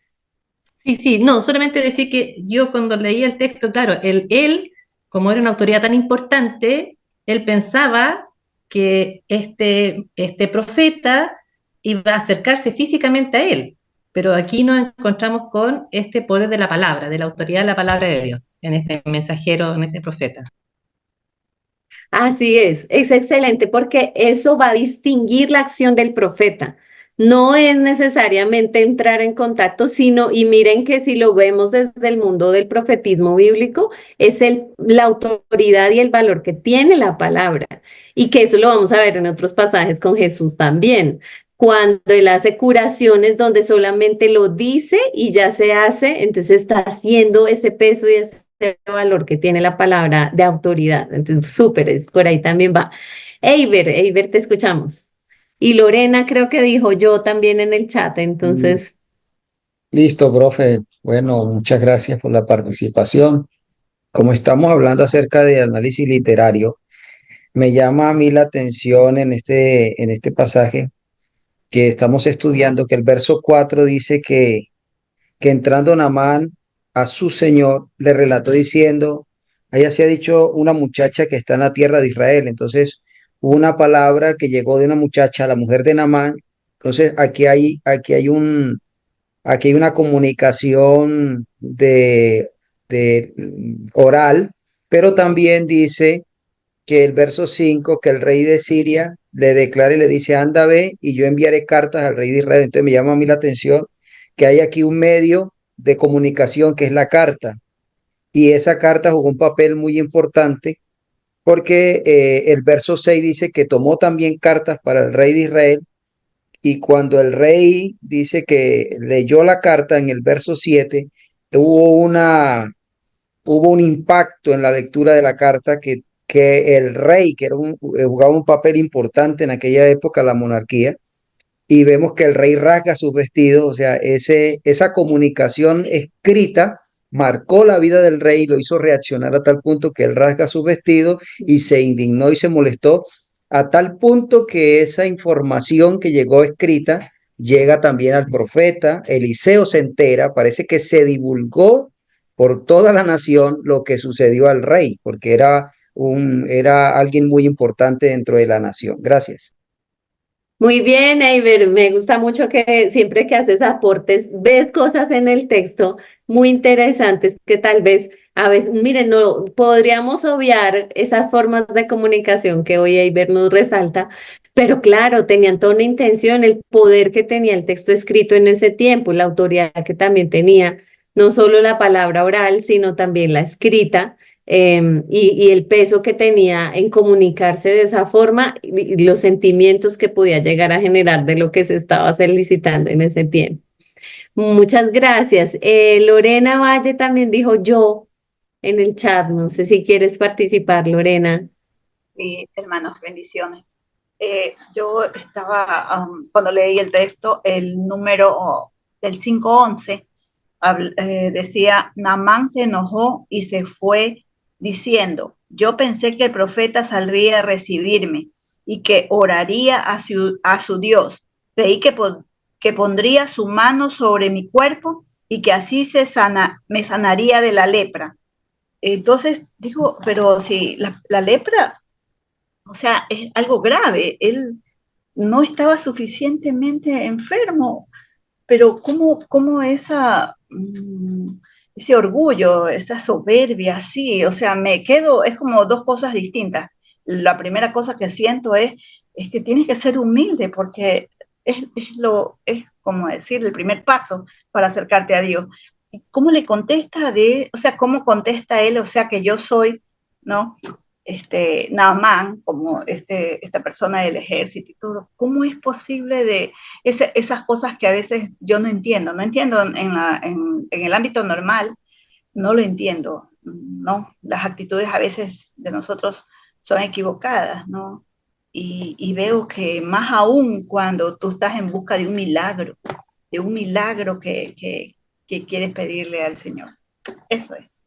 Sí, sí, no, solamente decir que yo cuando leí el texto, claro, él, como era una autoridad tan importante, él pensaba que este profeta iba a acercarse físicamente a él, pero aquí nos encontramos con este poder de la palabra, de la autoridad de la palabra de Dios, en este mensajero, en este profeta. Así es excelente porque eso va a distinguir la acción del profeta. No es necesariamente entrar en contacto, sino, y miren que si lo vemos desde el mundo del profetismo bíblico, es la autoridad y el valor que tiene la palabra. Y que eso lo vamos a ver en otros pasajes con Jesús también. Cuando él hace curaciones donde solamente lo dice y ya se hace, entonces está haciendo ese peso y ese valor que tiene la palabra de autoridad. Entonces, súper, por ahí también va. Eiber, te escuchamos. Y Lorena creo que dijo yo también en el chat, Mm, entonces, Listo, profe. Bueno, muchas gracias por la participación. Como estamos hablando acerca de análisis literario, me llama a mí la atención en este pasaje que estamos estudiando, que el verso 4 dice que entrando Naamán a su señor, le relató diciendo, allá se ha dicho una muchacha que está en la tierra de Israel. Entonces, hubo una palabra que llegó de una muchacha, la mujer de Naamán. Entonces, aquí hay una comunicación de oral, pero también dice que el verso 5 que el rey de Siria le declara y le dice, anda, ve, y yo enviaré cartas al rey de Israel. Entonces me llama a mí la atención que hay aquí un medio de comunicación que es la carta, y esa carta jugó un papel muy importante porque el verso 6 dice que tomó también cartas para el rey de Israel, y cuando el rey dice que leyó la carta en el verso 7, hubo hubo un impacto en la lectura de la carta que el rey, que jugaba un papel importante en aquella época, la monarquía, y vemos que el rey rasga sus vestidos, o sea, esa comunicación escrita marcó la vida del rey, lo hizo reaccionar a tal punto que él rasga sus vestidos y se indignó y se molestó, a tal punto que esa información que llegó escrita llega también al profeta. Eliseo se entera, parece que se divulgó por toda la nación lo que sucedió al rey, porque era alguien muy importante dentro de la nación. Gracias. muy bien, Eiber, me gusta mucho que siempre que haces aportes, ves cosas en el texto muy interesantes que tal vez a veces, miren, no podríamos obviar esas formas de comunicación que hoy Eiber nos resalta, pero claro, tenían toda una intención, el poder que tenía el texto escrito en ese tiempo, la autoridad que también tenía, no solo la palabra oral, sino también la escrita y el peso que tenía en comunicarse de esa forma y los sentimientos que podía llegar a generar de lo que se estaba solicitando en ese tiempo. Muchas gracias. Lorena Valle también dijo yo en el chat. No sé si quieres participar, Lorena. Sí, hermanos, bendiciones. Yo estaba, cuando leí el texto, el número del 5:11, decía, Naamán se enojó y se fue diciendo, yo pensé que el profeta saldría a recibirme y que oraría a su Dios, Creí que pondría su mano sobre mi cuerpo y que así me sanaría de la lepra. Entonces digo, pero si la lepra, o sea, es algo grave, él no estaba suficientemente enfermo, pero cómo ese orgullo, esa soberbia, sí, o sea, me quedo, es como dos cosas distintas. La primera cosa que siento es que tienes que ser humilde porque es como decir el primer paso para acercarte a Dios. ¿Cómo le contesta o sea, cómo contesta él, o sea, que yo soy, ¿no? Naamán, como esta persona del ejército y todo, ¿cómo es posible esas cosas que a veces yo no entiendo en el ámbito normal, no lo entiendo, ¿no? Las actitudes a veces de nosotros son equivocadas, ¿no? Y veo que más aún cuando tú estás en busca de un milagro que quieres pedirle al Señor. Eso es.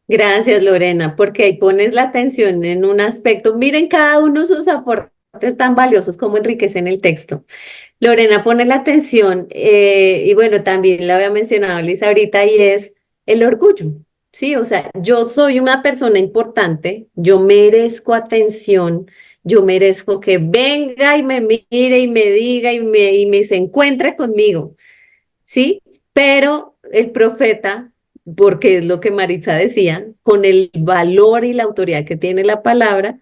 Gracias, Lorena, porque ahí pones la atención en un aspecto. Miren cada uno sus aportes tan valiosos como enriquecen el texto. Lorena pone la atención, y bueno, también la había mencionado Lisa ahorita, y es el orgullo, ¿sí? O sea, yo soy una persona importante, yo merezco atención, yo merezco que venga y me mire y me diga y me se encuentre conmigo, ¿sí? Pero el profeta, porque es lo que Maritza decía, con el valor y la autoridad que tiene la palabra,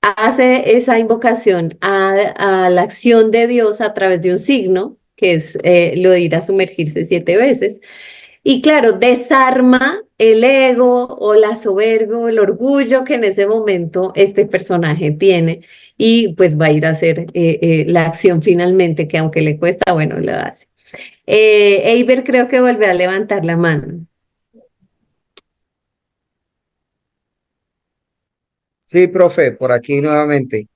hace esa invocación a la acción de Dios a través de un signo, que es lo de ir a sumergirse 7 veces. Y claro, desarma el ego o la soberbia o el orgullo que en ese momento este personaje tiene y pues va a ir a hacer la acción finalmente, que aunque le cuesta, bueno, lo hace. Eiber creo que volverá a levantar la mano. Sí, profe, por aquí nuevamente.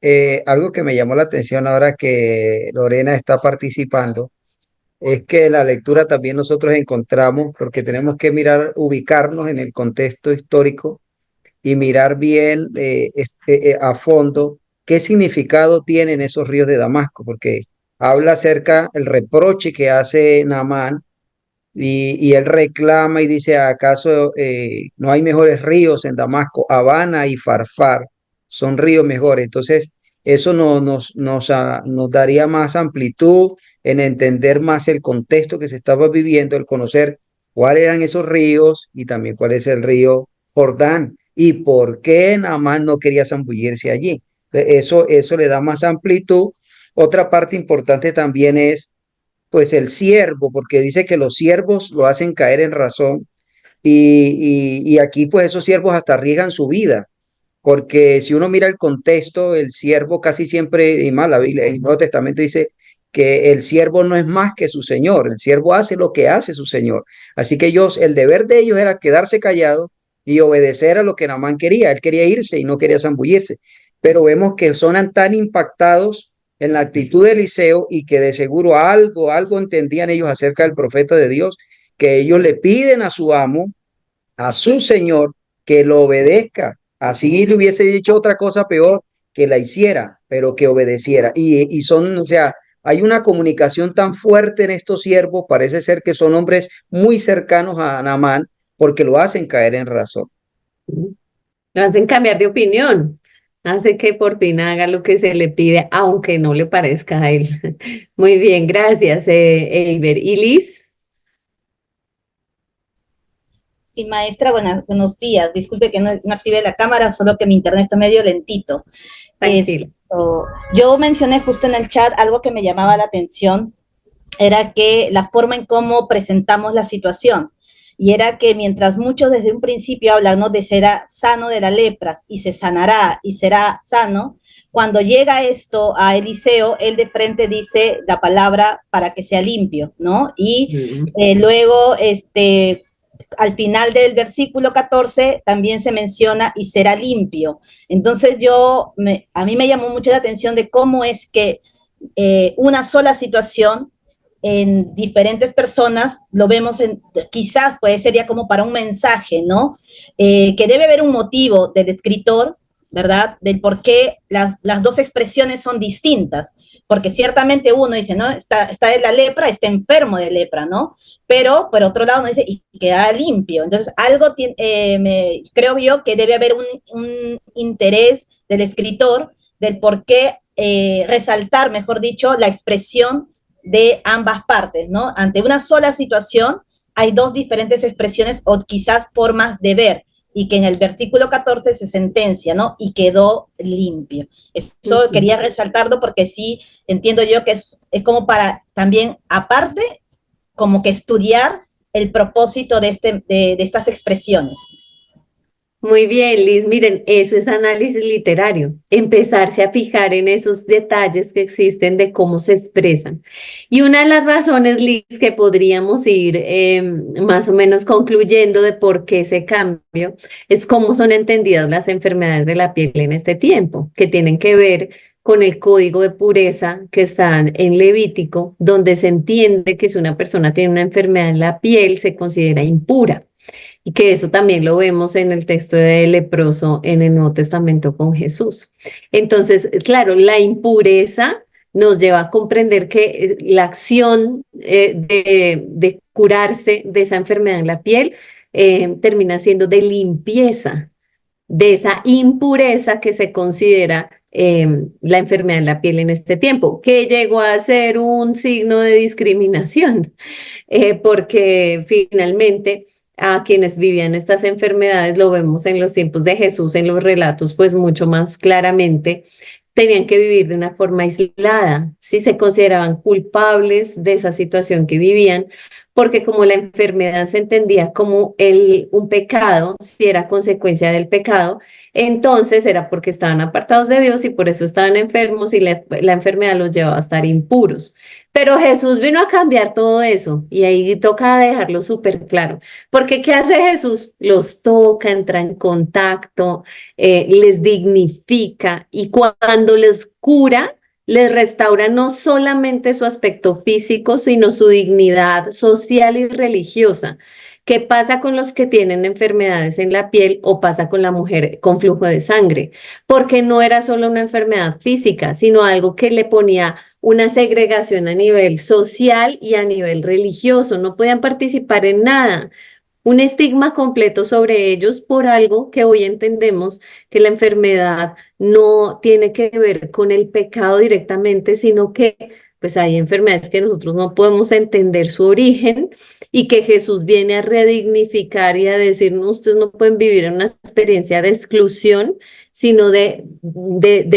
Algo que me llamó la atención ahora que Lorena está participando es que en la lectura también nosotros encontramos, porque tenemos que mirar, ubicarnos en el contexto histórico y mirar bien a fondo qué significado tienen esos ríos de Damasco, porque habla acerca del reproche que hace Naamán y él reclama y dice, ¿acaso no hay mejores ríos en Damasco? Habana y Farfar son ríos mejores. Entonces, eso nos daría más amplitud en entender más el contexto que se estaba viviendo, el conocer cuáles eran esos ríos y también cuál es el río Jordán y por qué Naamán no quería zambullirse allí. Eso le da más amplitud. Otra parte importante también es pues el siervo, porque dice que los siervos lo hacen caer en razón y aquí pues esos siervos hasta arriesgan su vida, porque si uno mira el contexto, el siervo casi siempre, y más la Biblia, el Nuevo Testamento dice que el siervo no es más que su señor, el siervo hace lo que hace su señor. Así que el deber de ellos era quedarse callado y obedecer a lo que Naamán quería. Él quería irse y no quería zambullirse, pero vemos que son tan impactados en la actitud de Eliseo y que de seguro algo entendían ellos acerca del profeta de Dios, que ellos le piden a su amo, a su señor, que lo obedezca. Así le hubiese dicho otra cosa peor, que la hiciera, pero que obedeciera. O sea, hay una comunicación tan fuerte en estos siervos, parece ser que son hombres muy cercanos a Naamán, porque lo hacen caer en razón. Lo hacen cambiar de opinión, hace que por fin haga lo que se le pide, aunque no le parezca a él. Muy bien, gracias, Eiber. ¿Y Liz? Sí, maestra, buenos días. Disculpe que no active la cámara, solo que mi internet está medio lentito. Tranquila. Yo mencioné justo en el chat algo que me llamaba la atención, era que la forma en cómo presentamos la situación, y era que mientras muchos desde un principio hablan, ¿no?, de será sano de la lepra y se sanará y será sano, cuando llega esto a Eliseo, él de frente dice la palabra para que sea limpio, ¿no? Y luego, al final del versículo 14 también se menciona y será limpio. Entonces a mí me llamó mucho la atención de cómo es que una sola situación en diferentes personas lo vemos quizás sería como para un mensaje, ¿no? Que debe haber un motivo del escritor ¿verdad? Del por qué las dos expresiones son distintas. Porque ciertamente uno dice, ¿no? Está de la lepra, está enfermo de lepra, ¿no? Pero por otro lado uno dice, y queda limpio. Entonces, creo yo que debe haber un interés del escritor del por qué resaltar, mejor dicho, la expresión de ambas partes, ¿no? Ante una sola situación hay dos diferentes expresiones o quizás formas de ver, y que en el versículo 14 se sentencia, ¿no? Y quedó limpio. Eso quería resaltarlo porque sí entiendo yo que es como para también, aparte, como que estudiar el propósito de estas expresiones. Muy bien, Liz. Miren, eso es análisis literario, empezarse a fijar en esos detalles que existen de cómo se expresan. Y una de las razones, Liz, que podríamos ir más o menos concluyendo de por qué ese cambio es cómo son entendidas las enfermedades de la piel en este tiempo, que tienen que ver con el código de pureza que están en Levítico, donde se entiende que si una persona tiene una enfermedad en la piel, se considera impura. Y que eso también lo vemos en el texto del leproso en el Nuevo Testamento con Jesús. Entonces, claro, la impureza nos lleva a comprender que la acción de curarse de esa enfermedad en la piel termina siendo de limpieza de esa impureza que se considera la enfermedad en la piel en este tiempo, que llegó a ser un signo de discriminación, porque finalmente a quienes vivían estas enfermedades, lo vemos en los tiempos de Jesús, en los relatos, pues mucho más claramente, tenían que vivir de una forma aislada, si se consideraban culpables de esa situación que vivían, porque como la enfermedad se entendía como un pecado, si era consecuencia del pecado, entonces era porque estaban apartados de Dios y por eso estaban enfermos y la enfermedad los llevaba a estar impuros. Pero Jesús vino a cambiar todo eso y ahí toca dejarlo súper claro, porque ¿qué hace Jesús? Los toca, entra en contacto, les dignifica y cuando les cura, les restaura no solamente su aspecto físico, sino su dignidad social y religiosa. ¿Qué pasa con los que tienen enfermedades en la piel o pasa con la mujer con flujo de sangre? Porque no era solo una enfermedad física, sino algo que le ponía una segregación a nivel social y a nivel religioso. No podían participar en nada. Un estigma completo sobre ellos por algo que hoy entendemos que la enfermedad no tiene que ver con el pecado directamente, sino que pues hay enfermedades que nosotros no podemos entender su origen y que Jesús viene a redignificar y a decir, no, ustedes no pueden vivir en una experiencia de exclusión, sino de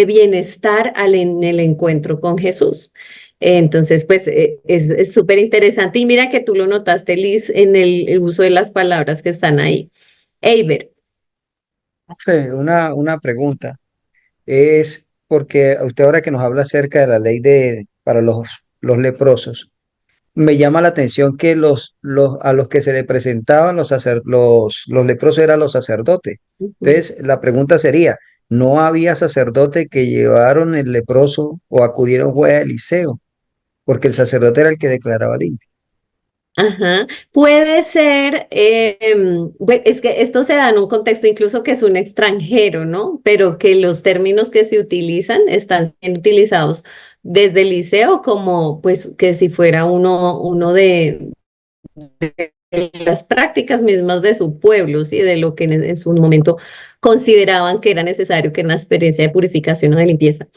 bienestar en el encuentro con Jesús. Entonces, pues es súper interesante. Y mira que tú lo notaste, Liz, en el uso de las palabras que están ahí. Eiber. Una pregunta. Es porque usted ahora que nos habla acerca de la ley para los leprosos, me llama la atención que a los que se le presentaban los leprosos eran los sacerdotes. Entonces, la pregunta sería, ¿no había sacerdote que llevaron el leproso o acudieron fue a Eliseo? Porque el sacerdote era el que declaraba limpio. Ajá, puede ser, es que esto se da en un contexto incluso que es un extranjero, ¿no? Pero que los términos que se utilizan están siendo utilizados desde el liceo como, pues, que si fuera uno de las prácticas mismas de su pueblo, ¿sí? De lo que en su momento consideraban que era necesario, que era una experiencia de purificación o de limpieza.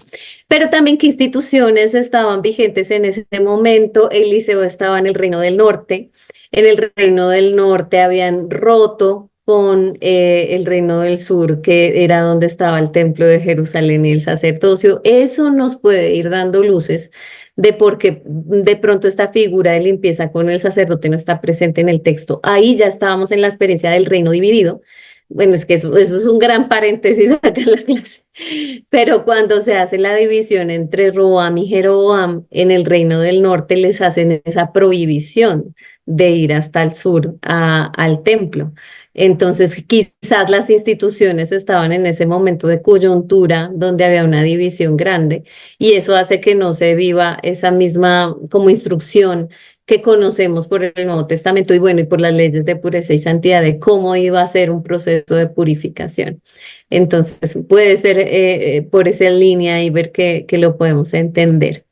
Pero también qué instituciones estaban vigentes en ese momento. El liceo estaba en el Reino del Norte. En el Reino del Norte habían roto con el Reino del Sur, que era donde estaba el Templo de Jerusalén y el sacerdocio. Eso nos puede ir dando luces de por qué de pronto esta figura de limpieza con el sacerdote no está presente en el texto. Ahí ya estábamos en la experiencia del reino dividido. Bueno, es que eso es un gran paréntesis acá en la clase. Pero cuando se hace la división entre Roboam y Jeroboam en el reino del norte, les hacen esa prohibición de ir hasta el sur al templo. Entonces, quizás las instituciones estaban en ese momento de coyuntura donde había una división grande y eso hace que no se viva esa misma como instrucción que conocemos por el Nuevo Testamento y bueno, y por las leyes de pureza y santidad de cómo iba a ser un proceso de purificación. Entonces, puede ser por esa línea y ver que lo podemos entender.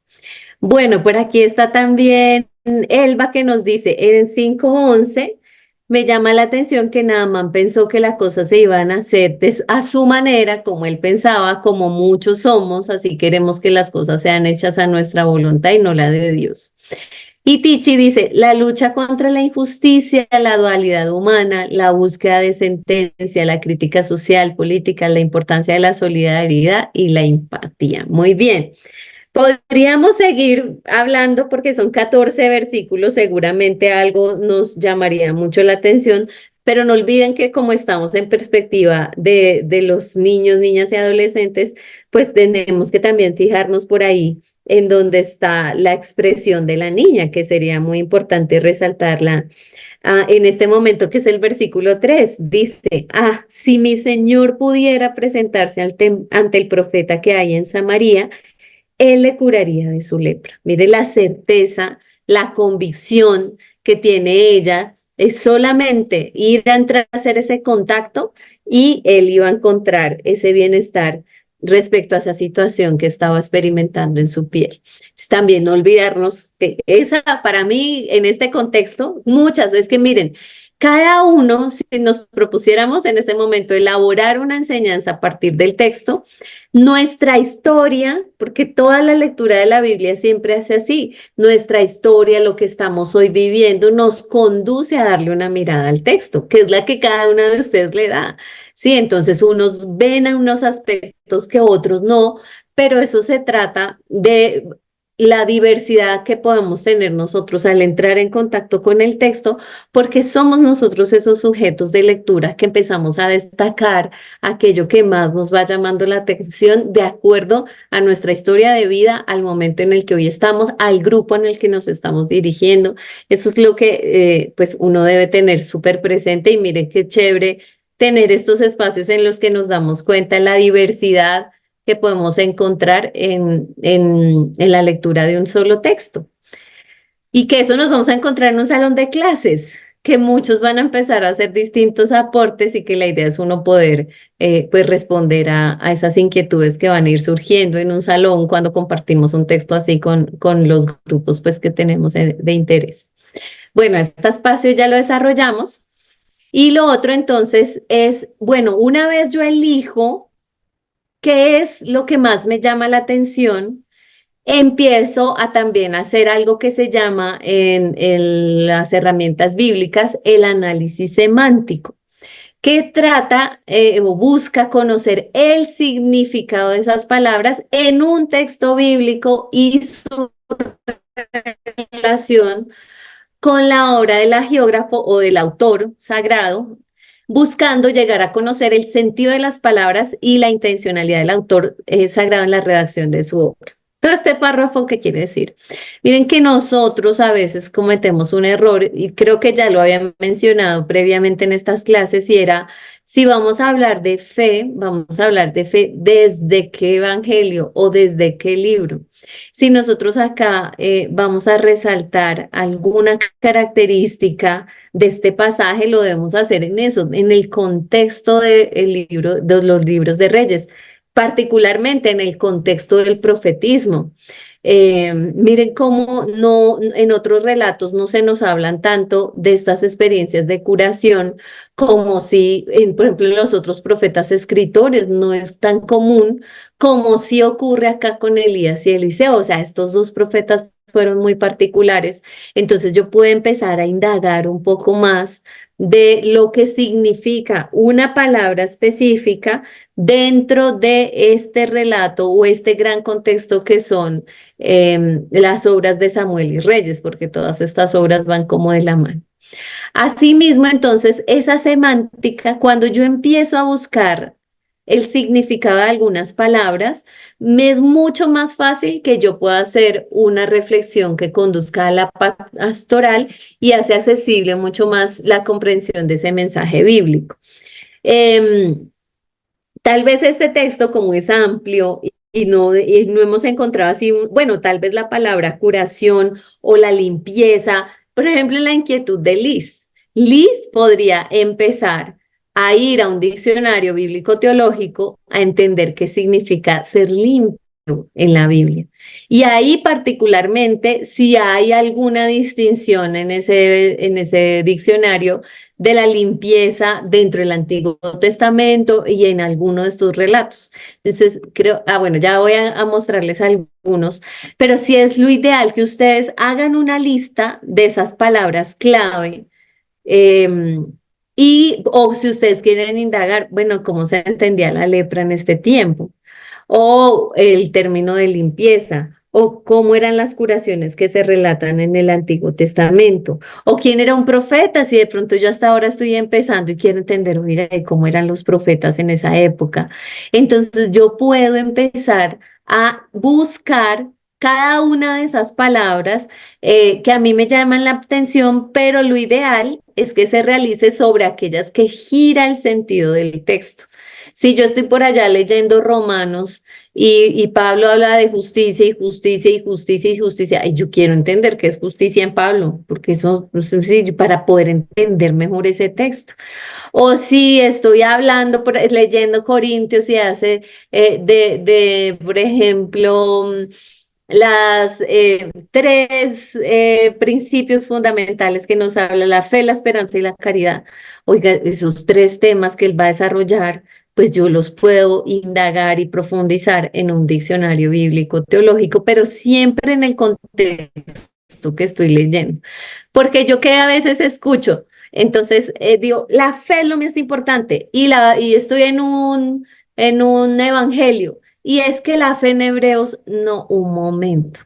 Bueno, por aquí está también Elba que nos dice, en 5:11 me llama la atención que Naaman pensó que las cosas se iban a hacer a su manera, como él pensaba, como muchos somos, así queremos que las cosas sean hechas a nuestra voluntad y no la de Dios. Y Tichi dice, la lucha contra la injusticia, la dualidad humana, la búsqueda de sentencia, la crítica social, política, la importancia de la solidaridad y la empatía. Muy bien. Podríamos seguir hablando porque son 14 versículos, seguramente algo nos llamaría mucho la atención, pero no olviden que como estamos en perspectiva de los niños, niñas y adolescentes, pues tenemos que también fijarnos por ahí en donde está la expresión de la niña, que sería muy importante resaltarla. En este momento que es el versículo 3, dice, si mi Señor pudiera presentarse ante el profeta que hay en Samaria, él le curaría de su lepra. Mire la certeza, la convicción que tiene ella, es solamente ir a entrar a hacer ese contacto y él iba a encontrar ese bienestar respecto a esa situación que estaba experimentando en su piel. Entonces, también no olvidarnos que esa, para mí, en este contexto, muchas, es que miren, cada uno, si nos propusiéramos en este momento elaborar una enseñanza a partir del texto, nuestra historia, porque toda la lectura de la Biblia siempre hace así, nuestra historia, lo que estamos hoy viviendo, nos conduce a darle una mirada al texto, que es la que cada una de ustedes le da. Sí, entonces unos ven a unos aspectos que otros no, pero eso se trata de la diversidad que podemos tener nosotros al entrar en contacto con el texto, porque somos nosotros esos sujetos de lectura que empezamos a destacar aquello que más nos va llamando la atención de acuerdo a nuestra historia de vida, al momento en el que hoy estamos, al grupo en el que nos estamos dirigiendo. Eso es lo que pues uno debe tener súper presente y miren qué chévere tener estos espacios en los que nos damos cuenta de la diversidad que podemos encontrar en la lectura de un solo texto. Y que eso nos vamos a encontrar en un salón de clases, que muchos van a empezar a hacer distintos aportes y que la idea es uno poder pues responder a esas inquietudes que van a ir surgiendo en un salón cuando compartimos un texto así con los grupos pues que tenemos de interés. Bueno, este espacio ya lo desarrollamos. Y lo otro entonces es, bueno, una vez yo elijo qué es lo que más me llama la atención, empiezo a también hacer algo que se llama en las herramientas bíblicas el análisis semántico, que trata o busca conocer el significado de esas palabras en un texto bíblico y su relación con la obra del hagiógrafo o del autor sagrado, buscando llegar a conocer el sentido de las palabras y la intencionalidad del autor sagrado en la redacción de su obra. Todo este párrafo, ¿qué quiere decir? Miren que nosotros a veces cometemos un error, y creo que ya lo había mencionado previamente en estas clases, y era, si vamos a hablar de fe, vamos a hablar de fe desde qué evangelio o desde qué libro. Si nosotros acá vamos a resaltar alguna característica de este pasaje, lo debemos hacer en eso, en el contexto libro, de los libros de Reyes, particularmente en el contexto del profetismo. Miren cómo no, en otros relatos no se nos hablan tanto de estas experiencias de curación como si, por ejemplo, en los otros profetas escritores no es tan común como si ocurre acá con Elías y Eliseo. O sea, estos dos profetas fueron muy particulares. Entonces yo pude empezar a indagar un poco más de lo que significa una palabra específica dentro de este relato o este gran contexto que son las obras de Samuel y Reyes, porque todas estas obras van como de la mano. Asimismo, entonces, esa semántica, cuando yo empiezo a buscar el significado de algunas palabras, me es mucho más fácil que yo pueda hacer una reflexión que conduzca a la pastoral y hace accesible mucho más la comprensión de ese mensaje bíblico. Tal vez este texto, como es amplio y no hemos encontrado así, bueno, tal vez la palabra curación o la limpieza, por ejemplo, en la inquietud de Liz. Liz podría empezar a ir a un diccionario bíblico teológico a entender qué significa ser limpio en la Biblia. Y ahí particularmente, si hay alguna distinción en ese diccionario de la limpieza dentro del Antiguo Testamento y en alguno de estos relatos. Entonces, creo, bueno, ya voy a mostrarles algunos, pero sí es lo ideal que ustedes hagan una lista de esas palabras clave. O si ustedes quieren indagar, bueno, cómo se entendía la lepra en este tiempo, o el término de limpieza, o cómo eran las curaciones que se relatan en el Antiguo Testamento, o quién era un profeta, si de pronto yo hasta ahora estoy empezando y quiero entender, oiga, cómo eran los profetas en esa época. Entonces yo puedo empezar a buscar cada una de esas palabras que a mí me llaman la atención, pero lo ideal es que se realice sobre aquellas que gira el sentido del texto. Si yo estoy por allá leyendo Romanos y Pablo habla de justicia y justicia y justicia y justicia, y yo quiero entender qué es justicia en Pablo, porque eso, pues, sí, para poder entender mejor ese texto. O si estoy hablando, leyendo Corintios y hace por ejemplo, las tres principios fundamentales que nos habla la fe, la esperanza y la caridad. Oiga, esos tres temas que él va a desarrollar, pues yo los puedo indagar y profundizar en un diccionario bíblico teológico, pero siempre en el contexto que estoy leyendo. Porque yo que a veces escucho, entonces digo, la fe es lo más importante y estoy en un evangelio. Y es que la fe en Hebreos, no, un momento,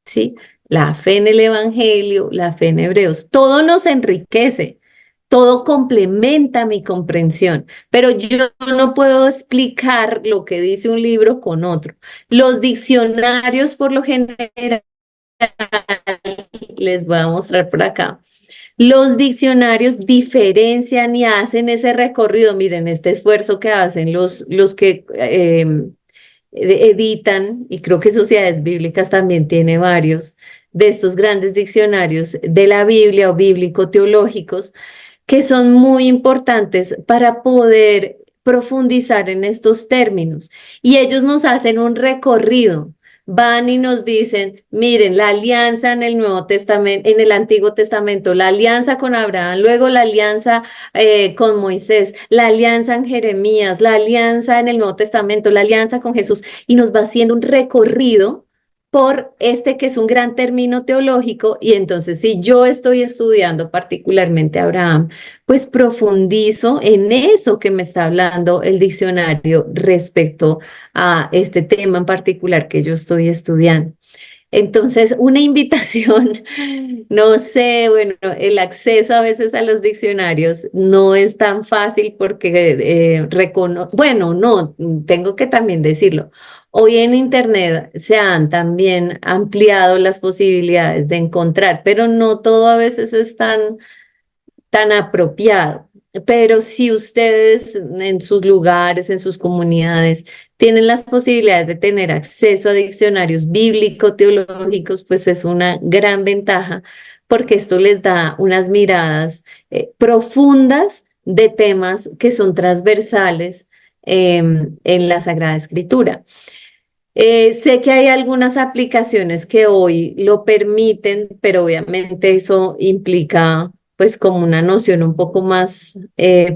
¿sí? La fe en el Evangelio, la fe en Hebreos, todo nos enriquece, todo complementa mi comprensión, pero yo no puedo explicar lo que dice un libro con otro. Los diccionarios, por lo general, les voy a mostrar por acá. Los diccionarios diferencian y hacen ese recorrido. Miren, este esfuerzo que hacen los que editan, y creo que Sociedades Bíblicas también tiene varios de estos grandes diccionarios de la Biblia o bíblico-teológicos, que son muy importantes para poder profundizar en estos términos. Y ellos nos hacen un recorrido. Van y nos dicen, miren, la alianza en el Nuevo Testamento, en el Antiguo Testamento, la alianza con Abraham, luego la alianza con Moisés, la alianza en Jeremías, la alianza en el Nuevo Testamento, la alianza con Jesús, y nos va haciendo un recorrido por este que es un gran término teológico, y entonces si yo estoy estudiando particularmente a Abraham, pues profundizo en eso que me está hablando el diccionario respecto a este tema en particular que yo estoy estudiando. Entonces, una invitación, no sé, bueno, el acceso a veces a los diccionarios no es tan fácil porque, bueno, no, tengo que también decirlo. Hoy en Internet se han también ampliado las posibilidades de encontrar, pero no todo a veces es tan apropiado. Pero si ustedes en sus lugares, en sus comunidades, tienen las posibilidades de tener acceso a diccionarios bíblico-teológicos, pues es una gran ventaja porque esto les da unas miradas profundas de temas que son transversales en la Sagrada Escritura. Sé que hay algunas aplicaciones que hoy lo permiten, pero obviamente eso implica pues como una noción un poco más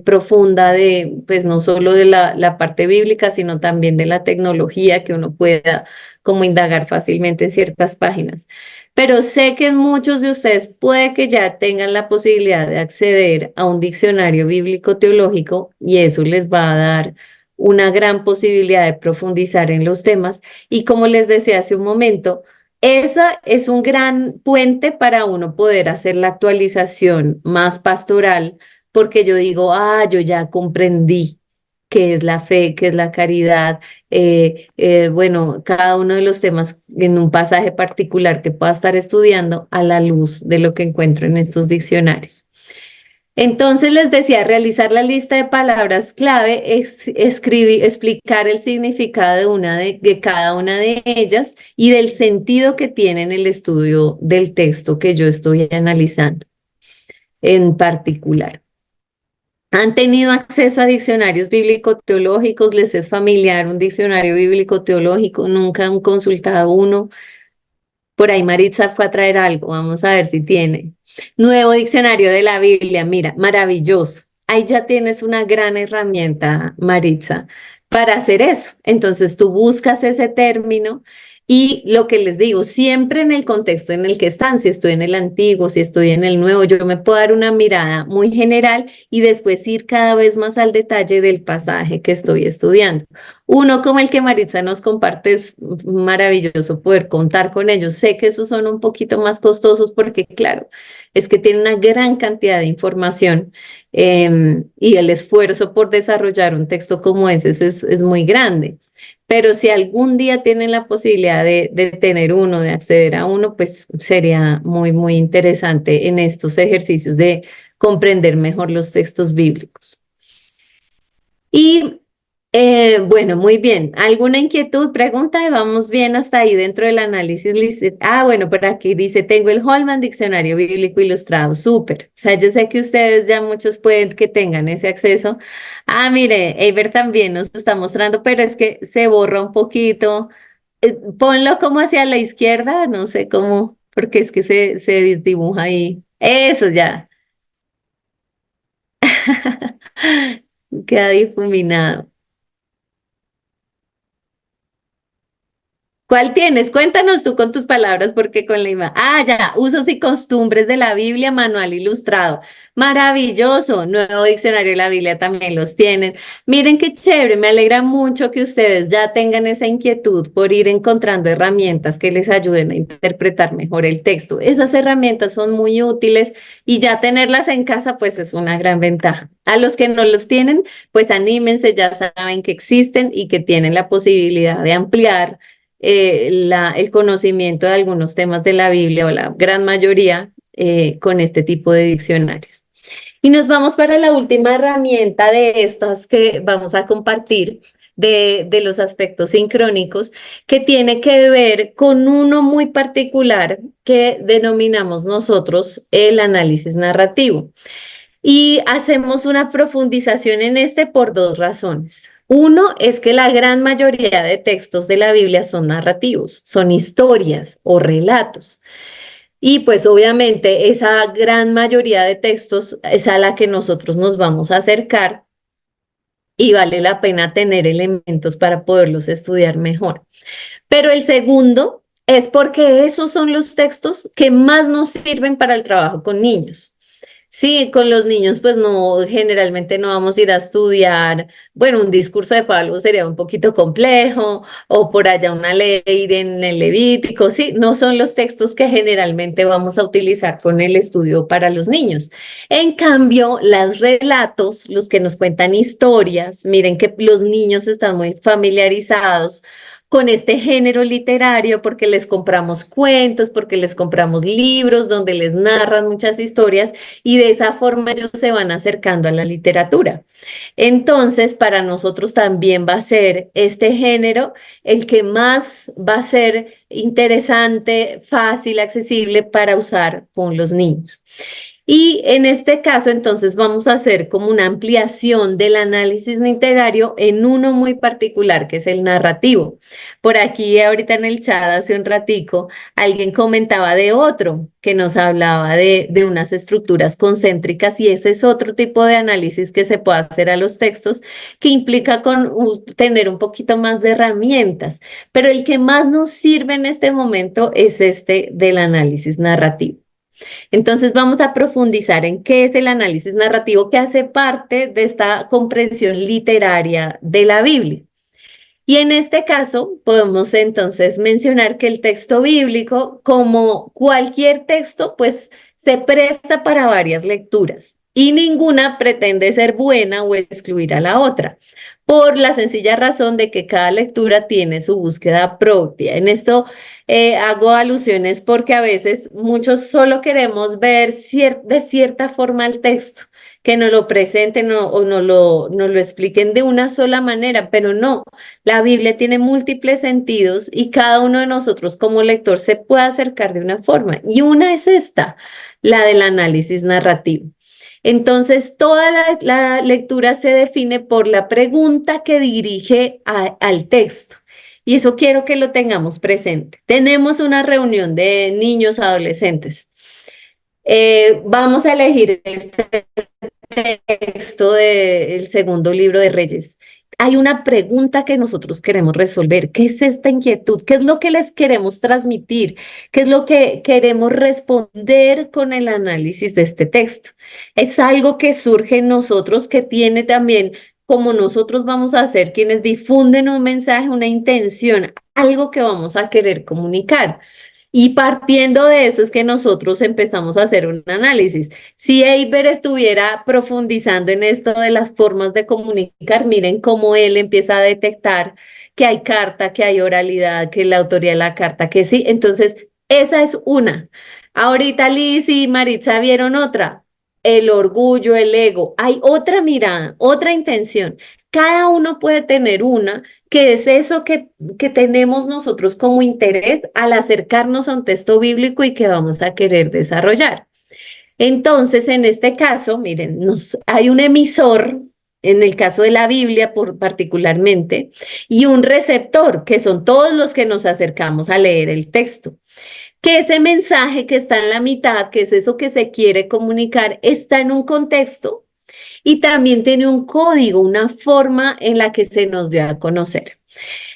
profunda de pues no solo de la parte bíblica, sino también de la tecnología que uno pueda como indagar fácilmente en ciertas páginas. Pero sé que muchos de ustedes puede que ya tengan la posibilidad de acceder a un diccionario bíblico teológico y eso les va a dar una gran posibilidad de profundizar en los temas. Y como les decía hace un momento, esa es un gran puente para uno poder hacer la actualización más pastoral, porque yo digo, yo ya comprendí qué es la fe, qué es la caridad, bueno, cada uno de los temas en un pasaje particular que pueda estar estudiando a la luz de lo que encuentro en estos diccionarios. Entonces les decía, realizar la lista de palabras clave, explicar el significado de cada una de ellas y del sentido que tiene en el estudio del texto que yo estoy analizando en particular. ¿Han tenido acceso a diccionarios bíblico-teológicos? ¿Les es familiar un diccionario bíblico-teológico? ¿Nunca han consultado uno? Por ahí Maritza fue a traer algo, vamos a ver si tiene. Nuevo diccionario de la Biblia, mira, maravilloso. Ahí ya tienes una gran herramienta, Maritza, para hacer eso. Entonces tú buscas ese término y lo que les digo, siempre en el contexto en el que están, si estoy en el antiguo, si estoy en el nuevo, yo me puedo dar una mirada muy general y después ir cada vez más al detalle del pasaje que estoy estudiando. Uno como el que Maritza nos comparte es maravilloso poder contar con ellos. Sé que esos son un poquito más costosos porque, claro, es que tienen una gran cantidad de información y el esfuerzo por desarrollar un texto como ese es muy grande. Pero si algún día tienen la posibilidad de tener uno, de acceder a uno, pues sería muy, muy interesante en estos ejercicios de comprender mejor los textos bíblicos. Y bueno, muy bien. ¿Alguna inquietud, pregunta? Vamos bien hasta ahí dentro del análisis. Bueno, por aquí dice, tengo el Holman Diccionario Bíblico Ilustrado. Súper. O sea, yo sé que ustedes ya muchos pueden que tengan ese acceso. Mire, Eiber también nos está mostrando, pero es que se borra un poquito. Ponlo como hacia la izquierda, no sé cómo, porque es que se dibuja ahí. Eso ya. Queda difuminado. ¿Cuál tienes? Cuéntanos tú con tus palabras, porque con la imagen. Ya, usos y costumbres de la Biblia, manual ilustrado. Maravilloso. Nuevo diccionario de la Biblia también los tienen. Miren qué chévere, me alegra mucho que ustedes ya tengan esa inquietud por ir encontrando herramientas que les ayuden a interpretar mejor el texto. Esas herramientas son muy útiles y ya tenerlas en casa, pues es una gran ventaja. A los que no los tienen, pues anímense, ya saben que existen y que tienen la posibilidad de ampliar el conocimiento de algunos temas de la Biblia o la gran mayoría con este tipo de diccionarios. Y nos vamos para la última herramienta de estas que vamos a compartir de los aspectos sincrónicos, que tiene que ver con uno muy particular que denominamos nosotros el análisis narrativo. Y hacemos una profundización en este por dos razones. Uno es que la gran mayoría de textos de la Biblia son narrativos, son historias o relatos. Y pues obviamente esa gran mayoría de textos es a la que nosotros nos vamos a acercar y vale la pena tener elementos para poderlos estudiar mejor. Pero el segundo es porque esos son los textos que más nos sirven para el trabajo con niños. Sí, con los niños pues no, generalmente no vamos a ir a estudiar, bueno, un discurso de Pablo sería un poquito complejo, o por allá una ley en el Levítico, sí, no son los textos que generalmente vamos a utilizar con el estudio para los niños. En cambio, los relatos, los que nos cuentan historias, miren que los niños están muy familiarizados con este género literario porque les compramos cuentos, porque les compramos libros donde les narran muchas historias y de esa forma ellos se van acercando a la literatura. Entonces, para nosotros también va a ser este género el que más va a ser interesante, fácil, accesible para usar con los niños. Y en este caso, entonces, vamos a hacer como una ampliación del análisis literario en uno muy particular, que es el narrativo. Por aquí, ahorita en el chat, hace un ratico, alguien comentaba de otro que nos hablaba de unas estructuras concéntricas y ese es otro tipo de análisis que se puede hacer a los textos que implica tener un poquito más de herramientas. Pero el que más nos sirve en este momento es este del análisis narrativo. Entonces vamos a profundizar en qué es el análisis narrativo que hace parte de esta comprensión literaria de la Biblia. Y en este caso podemos entonces mencionar que el texto bíblico, como cualquier texto, pues se presta para varias lecturas y ninguna pretende ser buena o excluir a la otra, por la sencilla razón de que cada lectura tiene su búsqueda propia. En esto hago alusiones porque a veces muchos solo queremos ver de cierta forma el texto, que nos lo presenten o nos lo expliquen de una sola manera, pero no, la Biblia tiene múltiples sentidos y cada uno de nosotros como lector se puede acercar de una forma. Y una es esta, la del análisis narrativo. Entonces, toda la lectura se define por la pregunta que dirige al texto. Y eso quiero que lo tengamos presente. Tenemos una reunión de niños adolescentes. Vamos a elegir este texto del segundo libro de Reyes. Hay una pregunta que nosotros queremos resolver. ¿Qué es esta inquietud? ¿Qué es lo que les queremos transmitir? ¿Qué es lo que queremos responder con el análisis de este texto? Es algo que surge en nosotros, que tiene también, como nosotros vamos a ser quienes difunden un mensaje, una intención, algo que vamos a querer comunicar. Y partiendo de eso es que nosotros empezamos a hacer un análisis. Si Eiber estuviera profundizando en esto de las formas de comunicar, miren cómo él empieza a detectar que hay carta, que hay oralidad, que la autoría de la carta, que sí. Entonces, esa es una. Ahorita Liz y Maritza vieron otra, el orgullo, el ego. Hay otra mirada, otra intención. Cada uno puede tener una, que es eso que tenemos nosotros como interés al acercarnos a un texto bíblico y que vamos a querer desarrollar. Entonces, en este caso, miren, hay un emisor, en el caso de la Biblia particularmente, y un receptor, que son todos los que nos acercamos a leer el texto. Que ese mensaje que está en la mitad, que es eso que se quiere comunicar, está en un contexto y también tiene un código, una forma en la que se nos dio a conocer.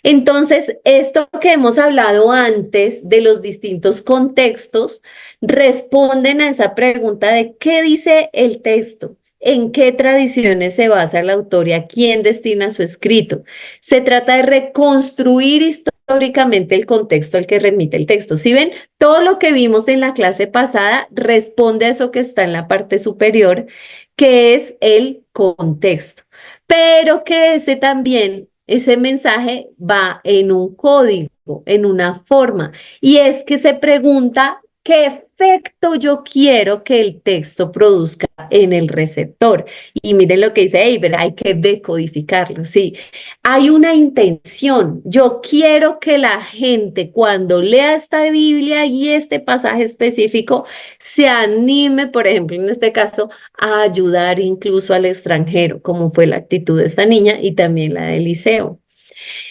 Entonces, esto que hemos hablado antes de los distintos contextos, responden a esa pregunta de qué dice el texto, en qué tradiciones se basa el autor y a quién destina su escrito. Se trata de reconstruir históricamente el contexto al que remite el texto. Si ven, todo lo que vimos en la clase pasada responde a eso que está en la parte superior, que es el contexto, pero que ese mensaje va en un código, en una forma, y es que se pregunta qué efecto yo quiero que el texto produzca en el receptor. Y miren lo que dice Eiber, hay que decodificarlo, sí. Hay una intención. Yo quiero que la gente cuando lea esta Biblia y este pasaje específico se anime, por ejemplo, en este caso, a ayudar incluso al extranjero, como fue la actitud de esta niña y también la de Eliseo.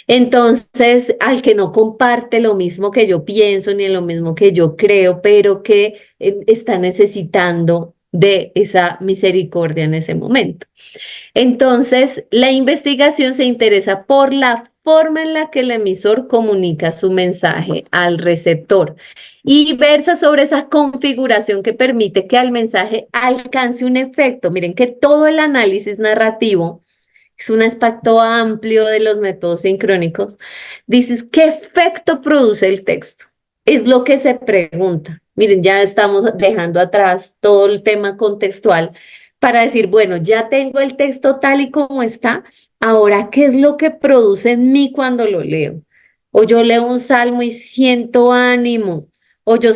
Entonces, al que no comparte lo mismo que yo pienso ni lo mismo que yo creo, pero que está necesitando de esa misericordia en ese momento. Entonces, la investigación se interesa por la forma en la que el emisor comunica su mensaje al receptor y versa sobre esa configuración que permite que el mensaje alcance un efecto. Miren que todo el análisis narrativo es un aspecto amplio de los métodos sincrónicos. Dices, ¿qué efecto produce el texto? Es lo que se pregunta. Miren, ya estamos dejando atrás todo el tema contextual para decir, bueno, ya tengo el texto tal y como está, ahora, ¿qué es lo que produce en mí cuando lo leo? O yo leo un salmo y siento ánimo, o yo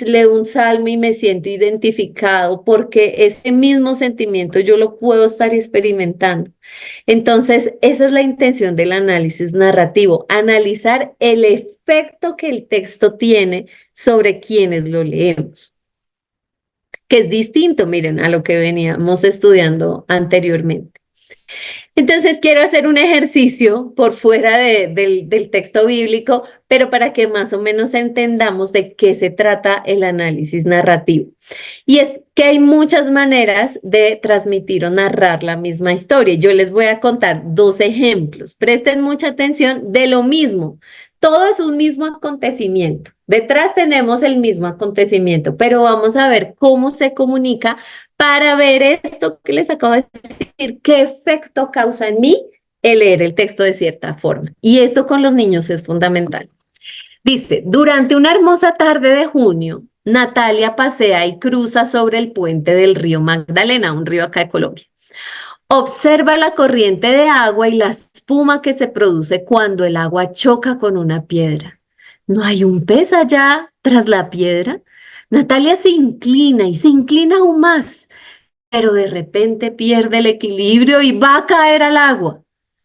leo un salmo y me siento identificado, porque ese mismo sentimiento yo lo puedo estar experimentando. Entonces, esa es la intención del análisis narrativo, analizar el efecto que el texto tiene sobre quienes lo leemos, que es distinto, miren, a lo que veníamos estudiando anteriormente. Entonces quiero hacer un ejercicio por fuera del texto bíblico, pero para que más o menos entendamos de qué se trata el análisis narrativo. Y es que hay muchas maneras de transmitir o narrar la misma historia. Yo les voy a contar 2 ejemplos. Presten mucha atención de lo mismo. Todo es un mismo acontecimiento. Detrás tenemos el mismo acontecimiento, pero vamos a ver cómo se comunica para ver esto que les acabo de decir, qué efecto causa en mí el leer el texto de cierta forma. Y esto con los niños es fundamental. Dice, durante una hermosa tarde de junio, Natalia pasea y cruza sobre el puente del río Magdalena, un río acá de Colombia. Observa la corriente de agua y la espuma que se produce cuando el agua choca con una piedra. ¿No hay un pez allá tras la piedra? Natalia se inclina y se inclina aún más, pero de repente pierde el equilibrio y va a caer al agua.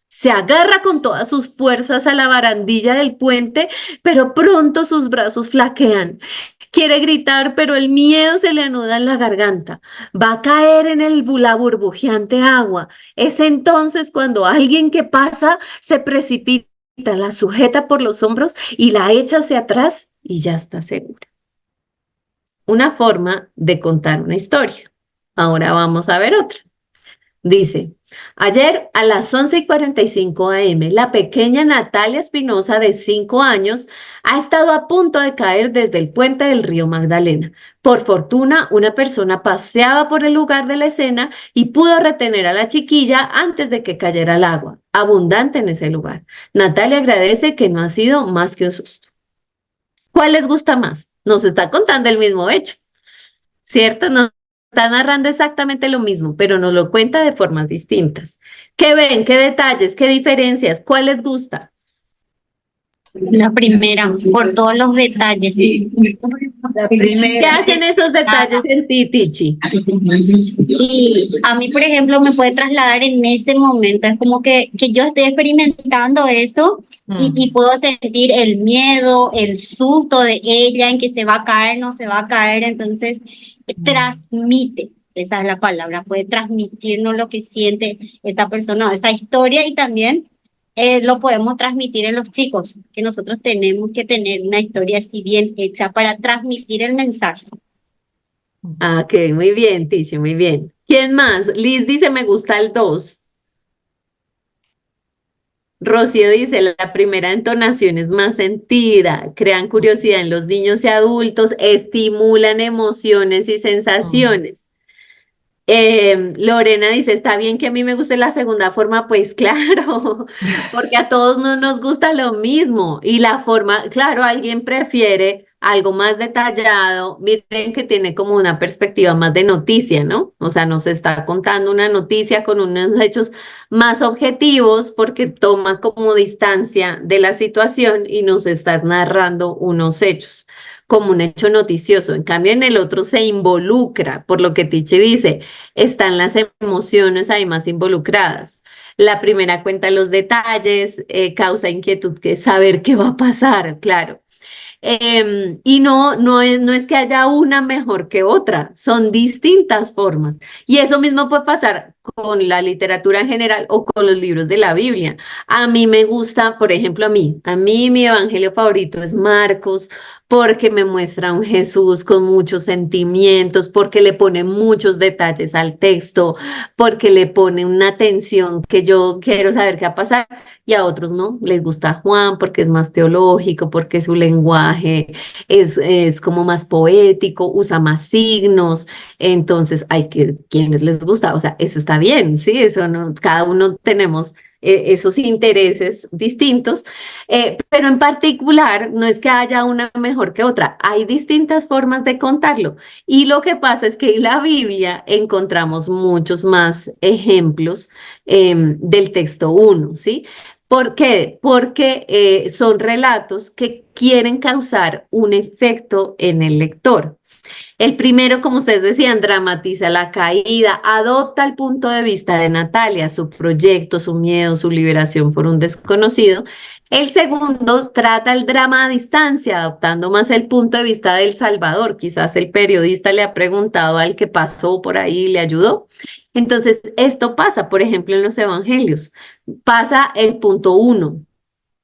Se agarra con todas sus fuerzas a la barandilla del puente, pero pronto sus brazos flaquean. Quiere gritar, pero el miedo se le anuda en la garganta. Va a caer en la burbujeante agua. Es entonces cuando alguien que pasa se precipita, la sujeta por los hombros y la echa hacia atrás y ya está segura. Una forma de contar una historia. Ahora vamos a ver otra. Dice, ayer a las 11:45 a.m., la pequeña Natalia Espinosa, de 5 años, ha estado a punto de caer desde el puente del río Magdalena. Por fortuna, una persona paseaba por el lugar de la escena y pudo retener a la chiquilla antes de que cayera al agua, abundante en ese lugar. Natalia agradece que no ha sido más que un susto. ¿Cuál les gusta más? Nos está contando el mismo hecho, ¿cierto? Nos está narrando exactamente lo mismo, pero nos lo cuenta de formas distintas. ¿Qué ven? ¿Qué detalles? ¿Qué diferencias? ¿Cuál les gusta? La primera, por todos los detalles. La ¿Qué primera. hacen esos detalles en ti, Tichi? Y a mí, por ejemplo, me puede trasladar en ese momento. Es como que yo estoy experimentando eso y puedo sentir el miedo, el susto de ella en que se va a caer, no se va a caer. Entonces, transmite, esa es la palabra, puede transmitirnos lo que siente esta persona, esta historia, y también lo podemos transmitir en los chicos, que nosotros tenemos que tener una historia así bien hecha para transmitir el mensaje. Ah, ok, muy bien, Tichi, muy bien. ¿Quién más? Liz dice, me gusta el 2. Rocío dice, la primera entonación es más sentida, crean curiosidad en los niños y adultos, estimulan emociones y sensaciones. Lorena dice, está bien que a mí me guste la segunda forma, pues claro, porque a todos no nos gusta lo mismo y la forma, claro, alguien prefiere algo más detallado. Miren que tiene como una perspectiva más de noticia, ¿no? O sea, nos está contando una noticia con unos hechos más objetivos porque toma como distancia de la situación y nos estás narrando unos hechos como un hecho noticioso. En cambio, en el otro se involucra, por lo que Tiche dice, están las emociones ahí más involucradas. La primera cuenta los detalles, causa inquietud, que es saber qué va a pasar, claro. Y no es que haya una mejor que otra, son distintas formas. Y eso mismo puede pasar con la literatura en general o con los libros de la Biblia. A mí me gusta, por ejemplo, a mí mi evangelio favorito es Marcos, porque me muestra un Jesús con muchos sentimientos, porque le pone muchos detalles al texto, porque le pone una atención que yo quiero saber qué va a pasar, y a otros no, les gusta Juan porque es más teológico, porque su lenguaje es como más poético, usa más signos. Entonces hay quienes les gusta, o sea, eso está bien, sí, eso no, cada uno tenemos esos intereses distintos, pero en particular no es que haya una mejor que otra, hay distintas formas de contarlo. Y lo que pasa es que en la Biblia encontramos muchos más ejemplos del texto 1, ¿sí? ¿Por qué? Porque son relatos que quieren causar un efecto en el lector. El primero, como ustedes decían, dramatiza la caída, adopta el punto de vista de Natalia, su proyecto, su miedo, su liberación por un desconocido. El segundo trata el drama a distancia, adoptando más el punto de vista del Salvador. Quizás el periodista le ha preguntado al que pasó por ahí y le ayudó. Entonces, esto pasa, por ejemplo, en los evangelios. Pasa el punto 1,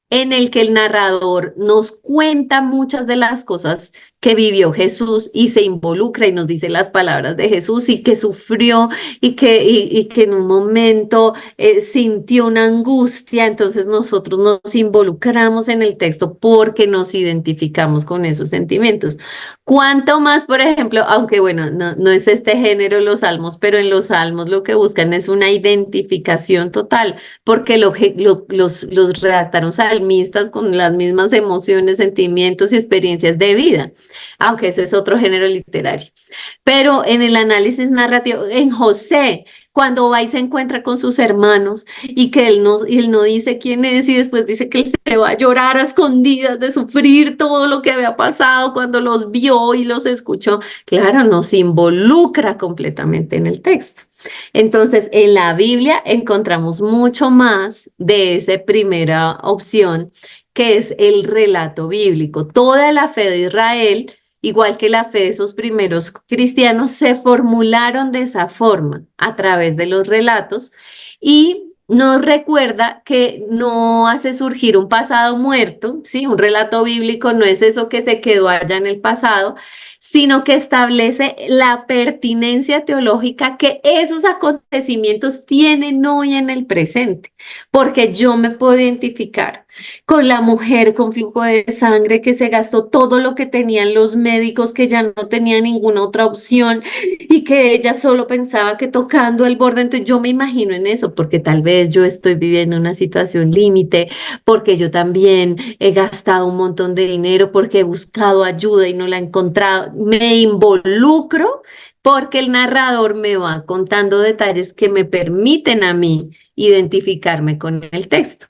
en el que el narrador nos cuenta muchas de las cosas que vivió Jesús y se involucra y nos dice las palabras de Jesús y que sufrió y que en un momento sintió una angustia. Entonces nosotros nos involucramos en el texto porque nos identificamos con esos sentimientos. Cuanto más, por ejemplo, aunque bueno, no es este género los salmos, pero en los salmos lo que buscan es una identificación total, porque los redactaron salmistas con las mismas emociones, sentimientos y experiencias de vida, aunque ese es otro género literario. Pero en el análisis narrativo, en José, cuando va y se encuentra con sus hermanos y que él no dice quién es y después dice que él se va a llorar a escondidas de sufrir todo lo que había pasado cuando los vio y los escuchó. Claro, nos involucra completamente en el texto. Entonces, en la Biblia encontramos mucho más de esa primera opción, que es el relato bíblico. Toda la fe de Israel, igual que la fe de esos primeros cristianos, se formularon de esa forma, a través de los relatos, y nos recuerda que no hace surgir un pasado muerto, ¿sí? Un relato bíblico no es eso que se quedó allá en el pasado, sino que establece la pertinencia teológica que esos acontecimientos tienen hoy en el presente, porque yo me puedo identificar con la mujer con flujo de sangre que se gastó todo lo que tenían los médicos, que ya no tenía ninguna otra opción y que ella solo pensaba que tocando el borde. Entonces yo me imagino en eso, porque tal vez yo estoy viviendo una situación límite, porque yo también he gastado un montón de dinero, porque he buscado ayuda y no la he encontrado. Me involucro porque el narrador me va contando detalles que me permiten a mí identificarme con el texto.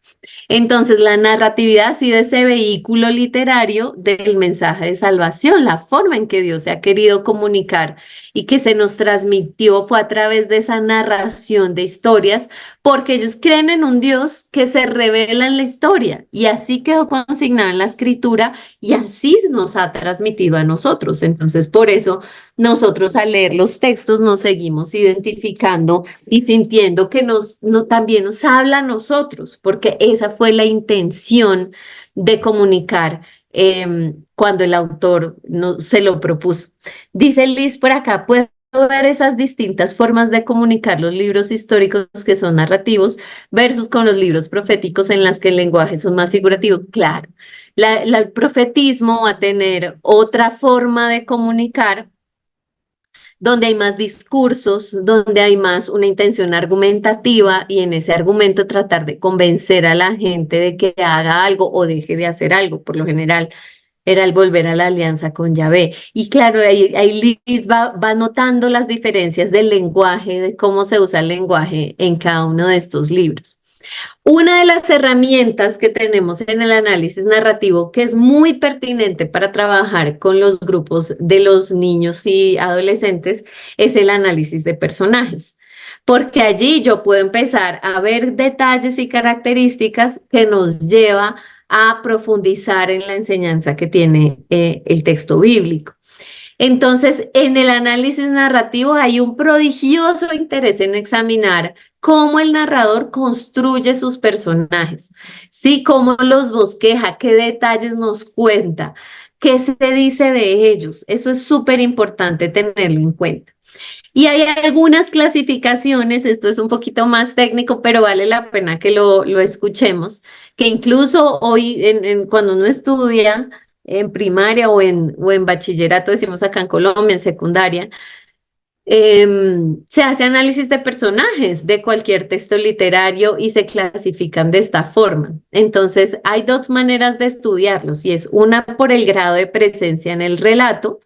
Entonces, la narratividad ha sido ese vehículo literario del mensaje de salvación, la forma en que Dios se ha querido comunicar y que se nos transmitió fue a través de esa narración de historias, porque ellos creen en un Dios que se revela en la historia y así quedó consignado en la escritura y así nos ha transmitido a nosotros. Entonces, por eso nosotros al leer los textos nos seguimos identificando y sintiendo que también nos habla a nosotros, porque esa fue la intención de comunicar cuando el autor se lo propuso. Dice Liz por acá, puedo ver esas distintas formas de comunicar los libros históricos que son narrativos versus con los libros proféticos en las que el lenguaje son más figurativo. Claro, el profetismo va a tener otra forma de comunicar, donde hay más discursos, donde hay más una intención argumentativa y en ese argumento tratar de convencer a la gente de que haga algo o deje de hacer algo. Por lo general era el volver a la alianza con Yahvé. Y claro, ahí Liz va notando las diferencias del lenguaje, de cómo se usa el lenguaje en cada uno de estos libros. Una de las herramientas que tenemos en el análisis narrativo que es muy pertinente para trabajar con los grupos de los niños y adolescentes es el análisis de personajes, porque allí yo puedo empezar a ver detalles y características que nos lleva a profundizar en la enseñanza que tiene el texto bíblico. Entonces, en el análisis narrativo hay un prodigioso interés en examinar cómo el narrador construye sus personajes, ¿sí? Cómo los bosqueja, qué detalles nos cuenta, qué se dice de ellos. Eso es súper importante tenerlo en cuenta. Y hay algunas clasificaciones, esto es un poquito más técnico, pero vale la pena que lo escuchemos, que incluso hoy cuando uno estudia en primaria o en bachillerato, decimos acá en Colombia, en secundaria, se hace análisis de personajes de cualquier texto literario y se clasifican de esta forma. Entonces, hay dos maneras de estudiarlos y es una por el grado de presencia en el relato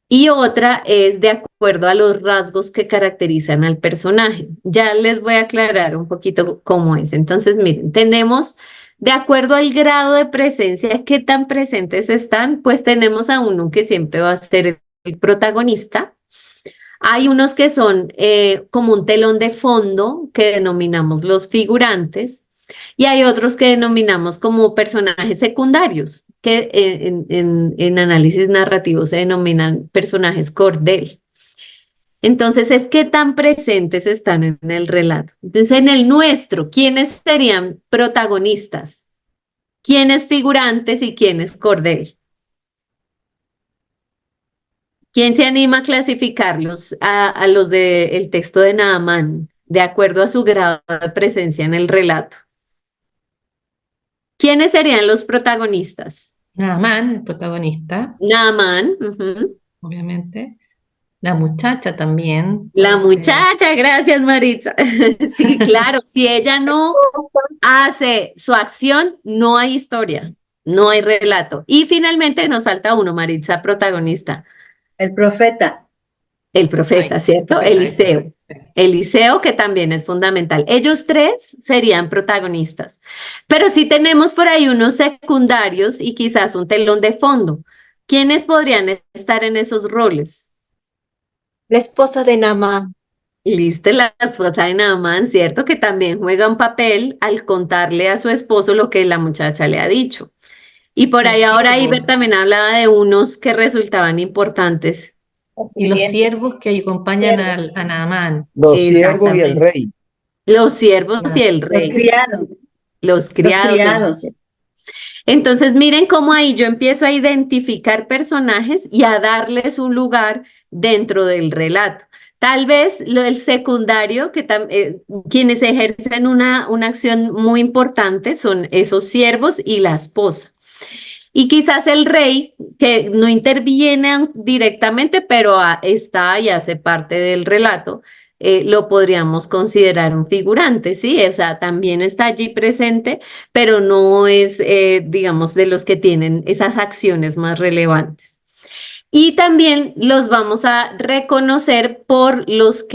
y otra es de acuerdo a los rasgos que caracterizan al personaje. Ya les voy a aclarar un poquito cómo es. Entonces, miren, tenemos de acuerdo al grado de presencia, qué tan presentes están, pues tenemos a uno que siempre va a ser el protagonista. Hay unos que son como un telón de fondo que denominamos los figurantes y hay otros que denominamos como personajes secundarios que en análisis narrativo se denominan personajes cordel. Entonces es qué tan presentes están en el relato. Entonces en el nuestro, ¿quiénes serían protagonistas? ¿Quiénes figurantes y quiénes cordel? ¿Quién se anima a clasificarlos a los del texto de Naamán, de acuerdo a su grado de presencia en el relato? ¿Quiénes serían los protagonistas? Naamán, el protagonista, Naamán, obviamente. La muchacha también. la muchacha, gracias Maritza. Sí, claro, si ella no hace su acción, no hay historia, no hay relato. Y finalmente nos falta uno, Maritza, protagonista. El profeta. El profeta, Ay, ¿cierto? profeta, Eliseo. Eliseo, que también es fundamental. Ellos tres serían protagonistas, pero sí tenemos por ahí unos secundarios y quizás un telón de fondo. ¿Quiénes podrían estar en esos roles? La esposa de Naamán. Listo, la esposa de Naamán, ¿cierto? Que también juega un papel al contarle a su esposo lo que la muchacha le ha dicho. Y por ahí Los ahora siervos. Iber también hablaba de unos que resultaban importantes. Y los siervos que acompañan a Naamán. Los siervos y el Exactamente. rey. Los siervos Claro. y el Los rey, criados, los los criados. criados. Entonces, miren cómo ahí yo empiezo a identificar personajes y a darles un lugar dentro del relato. Tal vez el secundario, quienes ejercen una acción muy importante son esos siervos y la esposa. Y quizás el rey, que no interviene directamente, pero está y hace parte del relato, lo podríamos considerar un figurante, ¿sí? O sea, también está allí presente, pero no es, digamos, de los que tienen esas acciones más relevantes. Y también los vamos a reconocer por los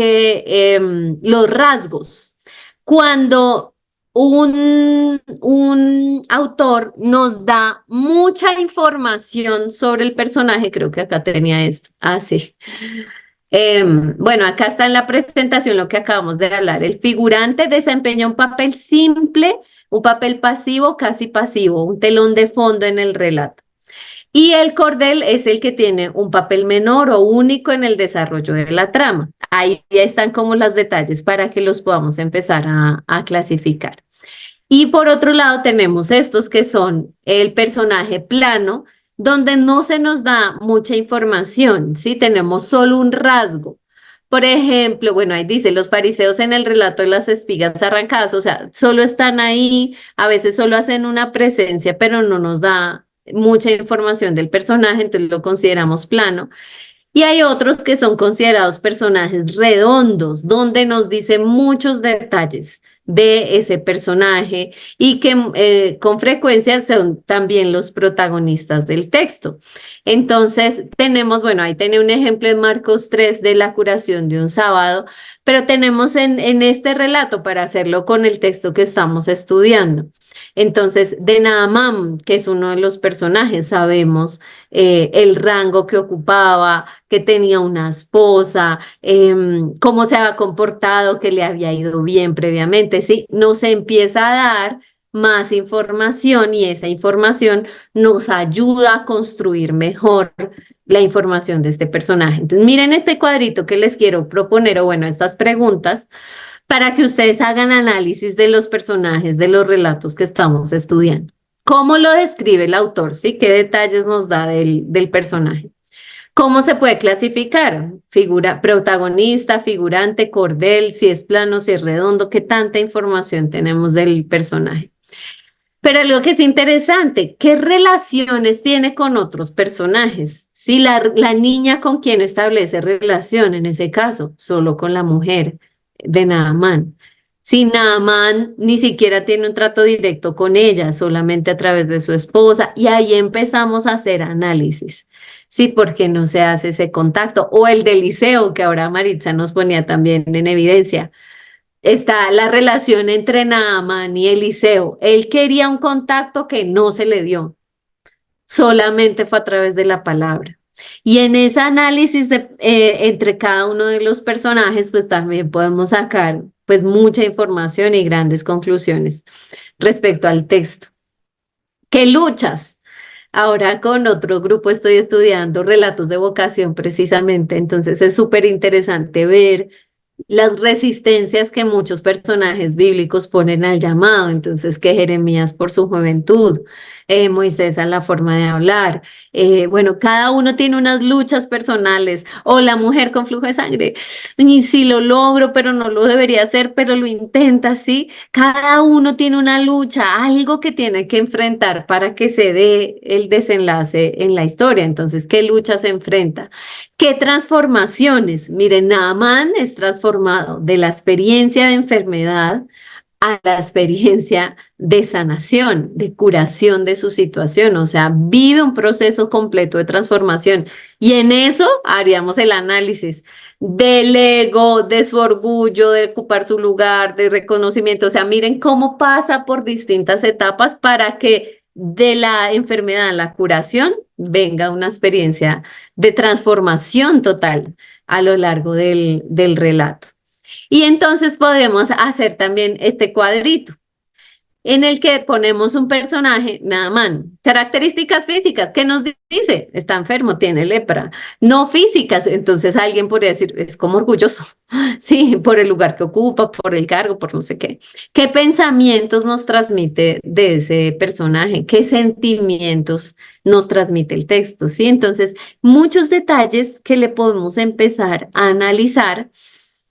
rasgos. Cuando un autor nos da mucha información sobre el personaje, creo que acá tenía esto. Ah, sí. Bueno, acá está en la presentación lo que acabamos de hablar. El figurante desempeña un papel simple, un papel pasivo, casi pasivo, un telón de fondo en el relato. Y el cordel es el que tiene un papel menor o único en el desarrollo de la trama. Ahí ya están como los detalles para que los podamos empezar a clasificar. Y por otro lado tenemos estos que son el personaje plano, donde no se nos da mucha información, ¿sí? Tenemos solo un rasgo. Por ejemplo, bueno, ahí dice, los fariseos en el relato de las espigas arrancadas, o sea, solo están ahí, a veces solo hacen una presencia, pero no nos da mucha información del personaje, entonces lo consideramos plano. Y hay otros que son considerados personajes redondos, donde nos dicen muchos detalles de ese personaje y que con frecuencia son también los protagonistas del texto. Entonces tenemos, bueno, ahí tiene un ejemplo de Marcos 3 de la curación de un sábado, pero tenemos en este relato para hacerlo con el texto que estamos estudiando. Entonces, de Naamán, que es uno de los personajes, sabemos el rango que ocupaba, que tenía una esposa, cómo se había comportado, que le había ido bien previamente, ¿sí? Nos empieza a dar más información y esa información nos ayuda a construir mejor la información de este personaje. Entonces, miren este cuadrito que les quiero proponer, o bueno, estas preguntas, para que ustedes hagan análisis de los personajes, de los relatos que estamos estudiando. ¿Cómo lo describe el autor? ¿Sí? ¿Qué detalles nos da del personaje? ¿Cómo se puede clasificar? Figura, protagonista, figurante, cordel, si es plano, si es redondo, qué tanta información tenemos del personaje. Pero algo que es interesante, ¿qué relaciones tiene con otros personajes? Si la niña con quien establece relación, en ese caso, solo con la mujer de Naamán. Si Naamán ni siquiera tiene un trato directo con ella, solamente a través de su esposa, y ahí empezamos a hacer análisis. Sí, porque no se hace ese contacto. O el de Eliseo, que ahora Maritza nos ponía también en evidencia. Está la relación entre Naamán y Eliseo. Él quería un contacto que no se le dio. Solamente fue a través de la palabra. Y en ese análisis entre cada uno de los personajes, pues también podemos sacar pues mucha información y grandes conclusiones respecto al texto. ¿Qué luchas? Ahora con otro grupo estoy estudiando relatos de vocación precisamente, entonces es súper interesante ver las resistencias que muchos personajes bíblicos ponen al llamado, entonces que Jeremías por su juventud, Moisés en la forma de hablar, bueno, cada uno tiene unas luchas personales, o la mujer con flujo de sangre, y si lo logro, pero no lo debería hacer, pero lo intenta, ¿sí? Cada uno tiene una lucha, algo que tiene que enfrentar para que se dé el desenlace en la historia, entonces, ¿qué lucha se enfrenta? ¿Qué transformaciones? Miren, Naamán es transformado de la experiencia de enfermedad a la experiencia de sanación, de curación de su situación, o sea, vive un proceso completo de transformación y en eso haríamos el análisis. del ego, de su orgullo, de ocupar su lugar, de reconocimiento. O sea, miren cómo pasa por distintas etapas para que de la enfermedad a la curación venga una experiencia de transformación total a lo largo del relato. Y entonces podemos hacer también este cuadrito en el que ponemos un personaje, Naamán. Características físicas, ¿qué nos dice? Está enfermo, tiene lepra. No físicas, entonces alguien podría decir, es como orgulloso, sí, por el lugar que ocupa, por el cargo, por no sé qué. ¿Qué pensamientos nos transmite de ese personaje? ¿Qué sentimientos nos transmite el texto? Sí, entonces muchos detalles que le podemos empezar a analizar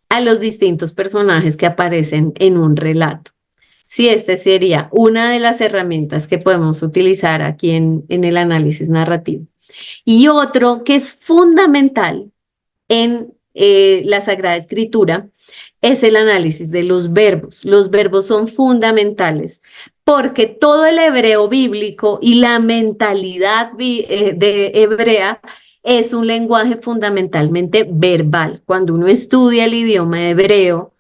a los distintos personajes que aparecen en un relato. Sí, este sería una de las herramientas que podemos utilizar aquí en el análisis narrativo. Y otro que es fundamental en la Sagrada Escritura es el análisis de los verbos. Los verbos son fundamentales porque todo el hebreo bíblico y la mentalidad de hebrea es un lenguaje fundamentalmente verbal. Cuando uno estudia el idioma hebreo,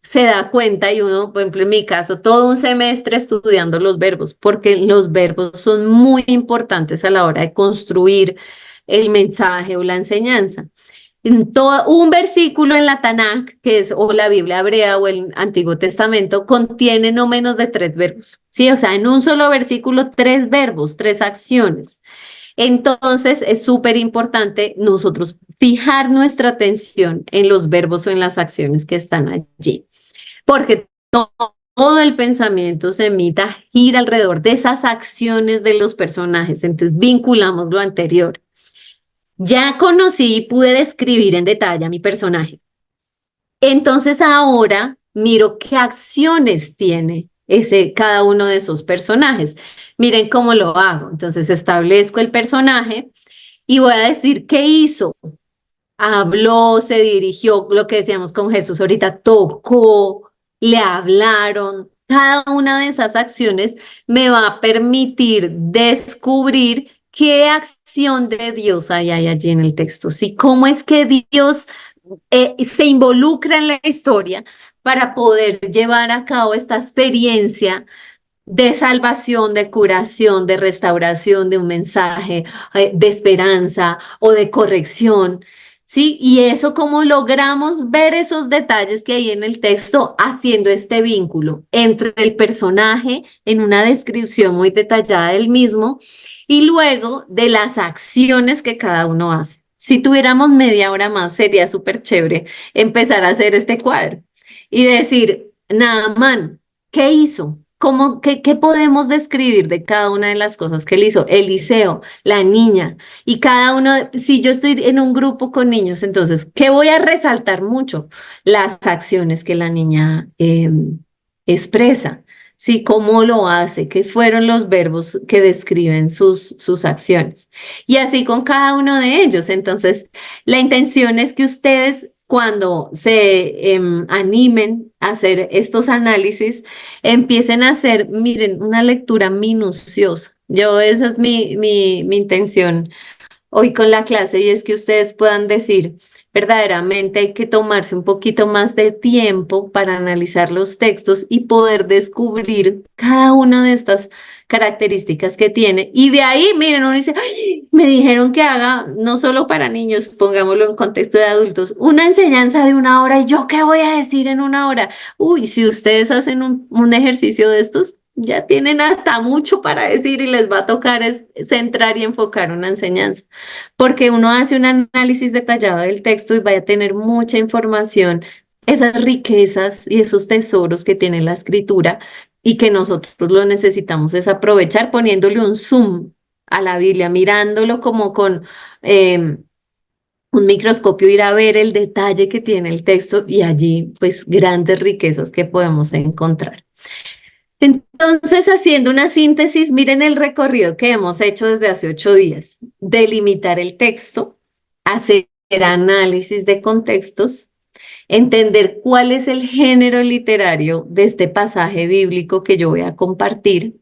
se da cuenta y uno, por ejemplo, en mi caso, todo un semestre estudiando los verbos, porque los verbos son muy importantes a la hora de construir el mensaje o la enseñanza. En todo, un versículo en la Tanakh, que es o la Biblia hebrea o el Antiguo Testamento, contiene no menos de 3 verbos. Sí, o sea, en un solo versículo, 3 verbos, 3 acciones. Entonces es súper importante nosotros fijar nuestra atención en los verbos o en las acciones que están allí, porque todo el pensamiento semita gira alrededor de esas acciones de los personajes. Entonces vinculamos lo anterior. Ya conocí y pude describir en detalle a mi personaje. Entonces ahora miro qué acciones tiene cada uno de esos personajes. Miren cómo lo hago. Entonces establezco el personaje y voy a decir qué hizo. Habló, se dirigió, lo que decíamos con Jesús ahorita, tocó, le hablaron. Cada una de esas acciones me va a permitir descubrir qué acción de Dios hay allí en el texto. ¿Sí? ¿Cómo es que Dios se involucra en la historia para poder llevar a cabo esta experiencia de salvación, de curación, de restauración, de un mensaje de esperanza o de corrección? ¿Sí? Y eso, cómo logramos ver esos detalles que hay en el texto haciendo este vínculo entre el personaje en una descripción muy detallada del mismo y luego de las acciones que cada uno hace. Si tuviéramos media hora más, sería súper chévere empezar a hacer este cuadro y decir, Naamán, ¿qué hizo? ¿Qué podemos describir de cada una de las cosas que él hizo? Eliseo, la niña, y cada uno, si yo estoy en un grupo con niños, entonces, ¿qué voy a resaltar mucho? Las acciones que la niña expresa, ¿sí? ¿Cómo lo hace? ¿Qué fueron los verbos que describen sus acciones? Y así con cada uno de ellos. Entonces, la intención es que ustedes, cuando se animen a hacer estos análisis, empiecen a hacer, miren, una lectura minuciosa. Esa es mi intención hoy con la clase, y es que ustedes puedan decir, verdaderamente hay que tomarse un poquito más de tiempo para analizar los textos y poder descubrir cada una de estas características que tiene. Y de ahí, miren, uno dice, "Ay, me dijeron que haga, no solo para niños, pongámoslo en contexto de adultos, una enseñanza de 1 hora, y yo qué voy a decir en 1 hora". Uy, si ustedes hacen un ejercicio de estos, ya tienen hasta mucho para decir y les va a tocar centrar y enfocar una enseñanza, porque uno hace un análisis detallado del texto y va a tener mucha información, esas riquezas y esos tesoros que tiene la escritura y que nosotros lo necesitamos es aprovechar poniéndole un zoom a la Biblia, mirándolo como con un microscopio, ir a ver el detalle que tiene el texto y allí pues grandes riquezas que podemos encontrar. Entonces, haciendo una síntesis, miren el recorrido que hemos hecho desde hace 8 días. Delimitar el texto, hacer análisis de contextos, entender cuál es el género literario de este pasaje bíblico que yo voy a compartir,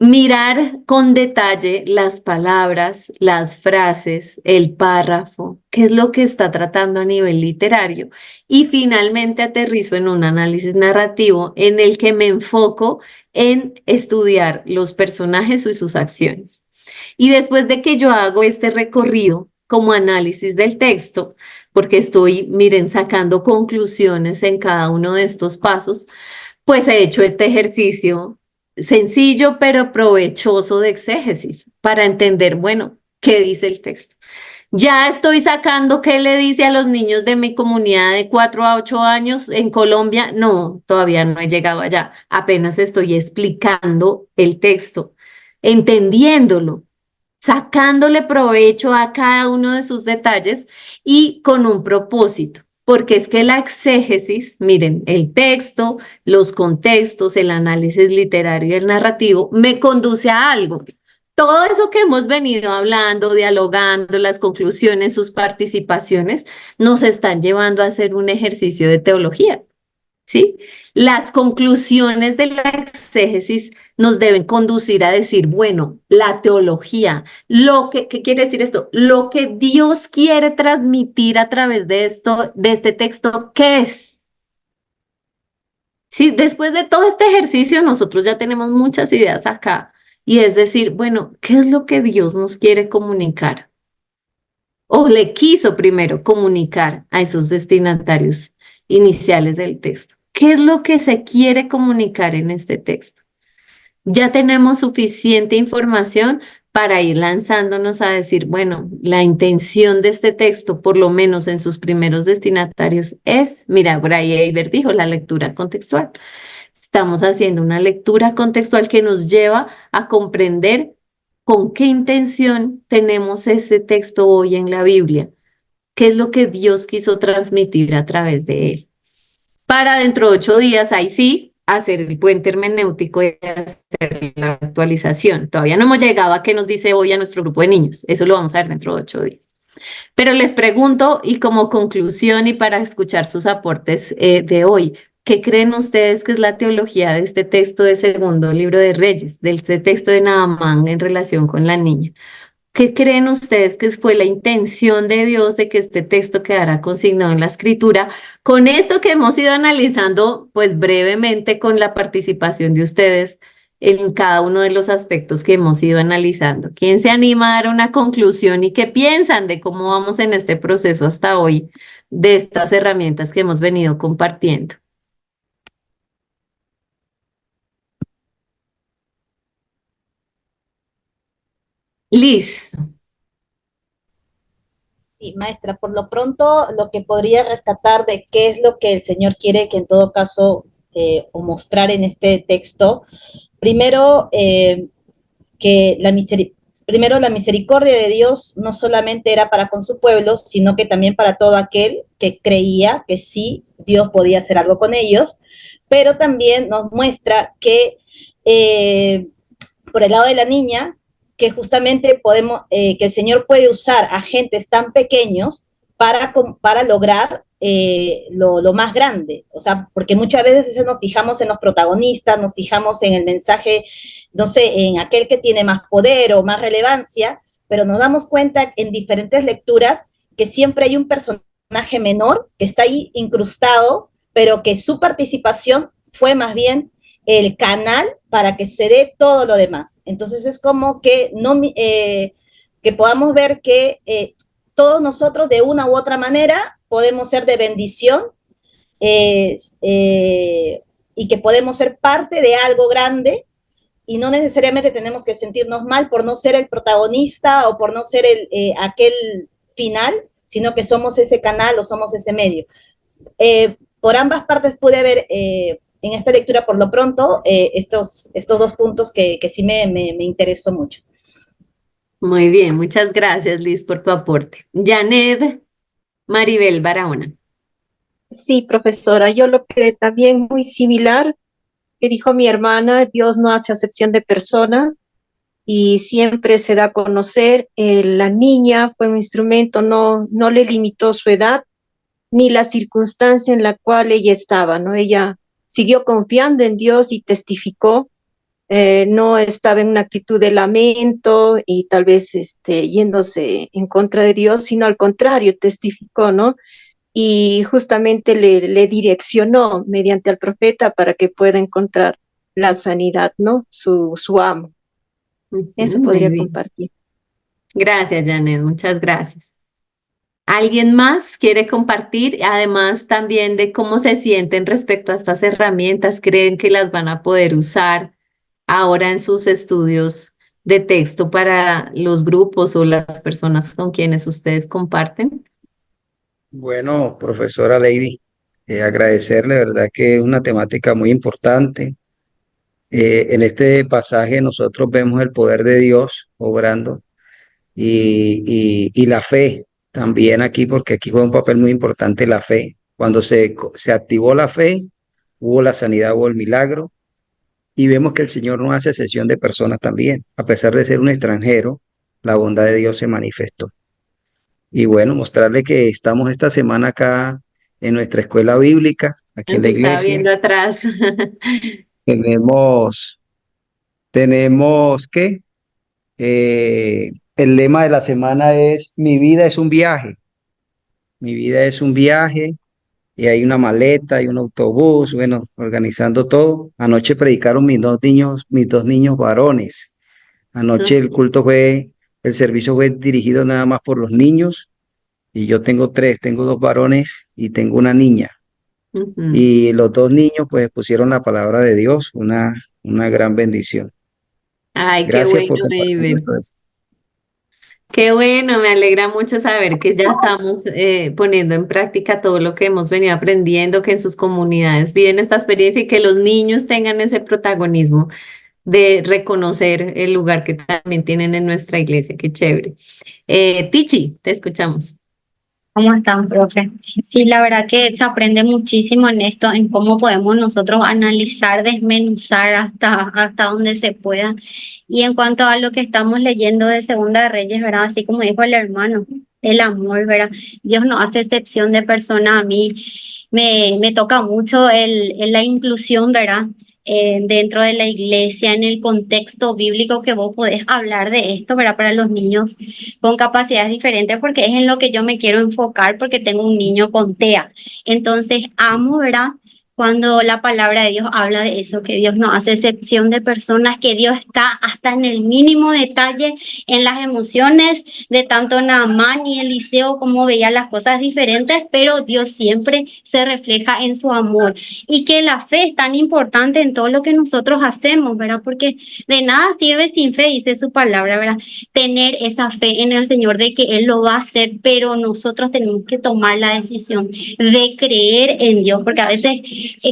Mirar con detalle las palabras, las frases, el párrafo, qué es lo que está tratando a nivel literario. Y finalmente aterrizo en un análisis narrativo en el que me enfoco en estudiar los personajes y sus acciones. Y después de que yo hago este recorrido como análisis del texto, porque estoy, miren, sacando conclusiones en cada uno de estos pasos, pues he hecho este ejercicio sencillo pero provechoso de exégesis para entender, bueno, qué dice el texto. Ya estoy sacando qué le dice a los niños de mi comunidad de 4 a 8 años en Colombia. No, todavía no he llegado allá. Apenas estoy explicando el texto, entendiéndolo, sacándole provecho a cada uno de sus detalles y con un propósito. Porque es que la exégesis, miren, el texto, los contextos, el análisis literario y el narrativo me conduce a algo. Todo eso que hemos venido hablando, dialogando, las conclusiones, sus participaciones, nos están llevando a hacer un ejercicio de teología, ¿sí? Las conclusiones de la exégesis nos deben conducir a decir, bueno, la teología, ¿qué quiere decir esto? Lo que Dios quiere transmitir a través de esto, de este texto, ¿qué es? Sí, después de todo este ejercicio, nosotros ya tenemos muchas ideas acá. Y es decir, bueno, ¿qué es lo que Dios nos quiere comunicar? O le quiso primero comunicar a esos destinatarios iniciales del texto. ¿Qué es lo que se quiere comunicar en este texto? Ya tenemos suficiente información para ir lanzándonos a decir, bueno, la intención de este texto, por lo menos en sus primeros destinatarios, es, mira, Bray Eber dijo, la lectura contextual. Estamos haciendo una lectura contextual que nos lleva a comprender con qué intención tenemos ese texto hoy en la Biblia, qué es lo que Dios quiso transmitir a través de él. Para dentro de 8 días, ahí sí, hacer el puente hermenéutico y hacer la actualización. Todavía no hemos llegado a qué nos dice hoy a nuestro grupo de niños. Eso lo vamos a ver dentro de 8 días. Pero les pregunto, y como conclusión y para escuchar sus aportes de hoy, ¿qué creen ustedes que es la teología de este texto de segundo libro de Reyes, de este texto de Naamán en relación con la niña? ¿Qué creen ustedes que fue la intención de Dios de que este texto quedara consignado en la escritura? Con esto que hemos ido analizando, pues brevemente con la participación de ustedes en cada uno de los aspectos que hemos ido analizando. ¿Quién se anima a dar una conclusión y qué piensan de cómo vamos en este proceso hasta hoy de estas herramientas que hemos venido compartiendo? Liz. Sí, maestra, por lo pronto lo que podría rescatar de qué es lo que el Señor quiere que en todo caso o mostrar en este texto, primero que primero la misericordia de Dios no solamente era para con su pueblo, sino que también para todo aquel que creía que sí, Dios podía hacer algo con ellos, pero también nos muestra que por el lado de la niña, que justamente que el Señor puede usar a agentes tan pequeños para lograr lo más grande. O sea, porque muchas veces nos fijamos en los protagonistas, nos fijamos en el mensaje, no sé, en aquel que tiene más poder o más relevancia, pero nos damos cuenta en diferentes lecturas que siempre hay un personaje menor que está ahí incrustado, pero que su participación fue más bien el canal para que se dé todo lo demás. Entonces es como que, que podamos ver que todos nosotros de una u otra manera podemos ser de bendición y que podemos ser parte de algo grande y no necesariamente tenemos que sentirnos mal por no ser el protagonista o por no ser aquel final, sino que somos ese canal o somos ese medio. Por ambas partes pude ver en esta lectura, por lo pronto, estos 2 puntos que sí me interesó mucho. Muy bien, muchas gracias, Liz, por tu aporte. Janet Maribel Barahona. Sí, profesora, yo lo que también muy similar que dijo mi hermana, Dios no hace acepción de personas y siempre se da a conocer. La niña fue un instrumento, no le limitó su edad ni la circunstancia en la cual ella estaba, ¿no? Ella siguió confiando en Dios y testificó no estaba en una actitud de lamento y tal vez yéndose en contra de Dios, sino al contrario, testificó, ¿no? Y justamente le direccionó mediante al profeta para que pueda encontrar la sanidad, ¿no? Su amo. Eso Muy podría bien. compartir. Gracias, Janet, muchas gracias. ¿Alguien más quiere compartir? Además, también de cómo se sienten respecto a estas herramientas, ¿creen que las van a poder usar ahora en sus estudios de texto para los grupos o las personas con quienes ustedes comparten? Bueno, profesora Lady, agradecerle, verdad que es una temática muy importante. En este pasaje nosotros vemos el poder de Dios obrando y la fe también aquí, porque aquí juega un papel muy importante la fe. Cuando se activó la fe, hubo la sanidad, hubo el milagro, y vemos que el Señor no hace excepción de personas también. A pesar de ser un extranjero, la bondad de Dios se manifestó. Y bueno, mostrarle que estamos esta semana acá en nuestra escuela bíblica, aquí en Nos la estaba iglesia. viendo atrás. Tenemos, tenemos que el lema de la semana es: mi vida es un viaje, mi vida es un viaje, y hay una maleta, hay un autobús, bueno, organizando todo. Anoche predicaron mis dos niños varones. Anoche el servicio fue dirigido nada más por los niños, y yo tengo tres, tengo dos varones y tengo una niña. Ujú. Y los dos niños pues pusieron la palabra de Dios, una gran bendición. Ay, qué Gracias por bueno, compartir Iber. todo esto. Qué bueno, me alegra mucho saber que ya estamos poniendo en práctica todo lo que hemos venido aprendiendo, que en sus comunidades viven esta experiencia y que los niños tengan ese protagonismo de reconocer el lugar que también tienen en nuestra iglesia. Qué chévere. Tichi, te escuchamos. ¿Cómo están, profe? Sí, la verdad que se aprende muchísimo en esto, en cómo podemos nosotros analizar, desmenuzar hasta donde se pueda. Y en cuanto a lo que estamos leyendo de Segunda de Reyes, ¿verdad? Así como dijo el hermano, el amor, ¿verdad? Dios no hace excepción de persona. A mí me toca mucho la inclusión, ¿verdad? Dentro de la iglesia, en el contexto bíblico que vos podés hablar de esto, ¿verdad? Para los niños con capacidades diferentes, porque es en lo que yo me quiero enfocar, porque tengo un niño con TEA. Entonces, amo, ¿verdad? Cuando la palabra de Dios habla de eso, que Dios no hace excepción de personas, que Dios está hasta en el mínimo detalle en las emociones de tanto Naamán y Eliseo, como veía las cosas diferentes, pero Dios siempre se refleja en su amor. Y que la fe es tan importante en todo lo que nosotros hacemos, ¿verdad? Porque de nada sirve sin fe, dice su palabra, ¿verdad? Tener esa fe en el Señor de que Él lo va a hacer, pero nosotros tenemos que tomar la decisión de creer en Dios, porque a veces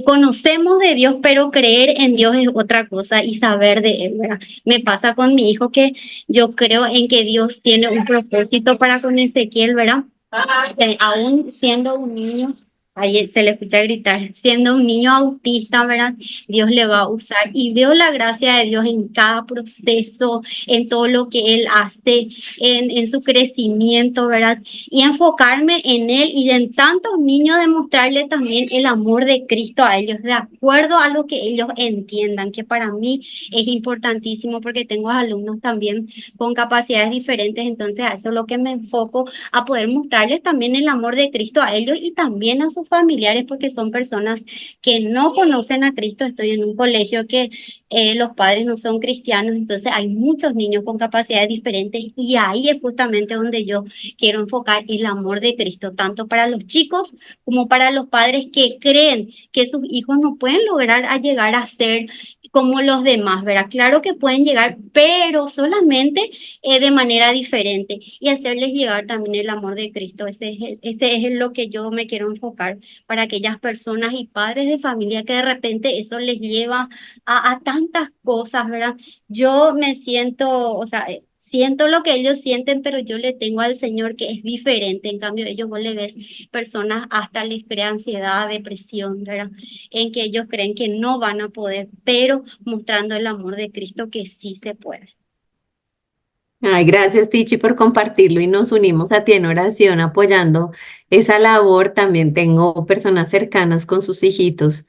conocemos de Dios, pero creer en Dios es otra cosa y saber de Él, ¿verdad? Me pasa con mi hijo que yo creo en que Dios tiene un propósito para con Ezequiel, ¿verdad? Aún siendo un niño, ahí se le escucha gritar, siendo un niño autista, ¿verdad? Dios le va a usar y veo la gracia de Dios en cada proceso, en todo lo que Él hace, en su crecimiento, ¿verdad? Y enfocarme en Él y en tantos niños demostrarle también el amor de Cristo a ellos, de acuerdo a lo que ellos entiendan, que para mí es importantísimo porque tengo alumnos también con capacidades diferentes, entonces a eso es lo que me enfoco, a poder mostrarles también el amor de Cristo a ellos y también a sus familiares, porque son personas que no conocen a Cristo. Estoy en un colegio que los padres no son cristianos, entonces hay muchos niños con capacidades diferentes y ahí es justamente donde yo quiero enfocar el amor de Cristo, tanto para los chicos como para los padres que creen que sus hijos no pueden lograr a llegar a ser como los demás, ¿verdad? Claro que pueden llegar, pero solamente de manera diferente y hacerles llegar también el amor de Cristo. Ese es lo que yo me quiero enfocar para aquellas personas y padres de familia que de repente eso les lleva a tantas cosas, ¿verdad? Yo me siento, o sea, siento lo que ellos sienten, pero yo le tengo al Señor que es diferente. En cambio, ellos vos le ves personas hasta les crea ansiedad, depresión, ¿verdad? En que ellos creen que no van a poder, pero mostrando el amor de Cristo que sí se puede. Ay, gracias, Tichi, por compartirlo y nos unimos a ti en oración apoyando esa labor. También tengo personas cercanas con sus hijitos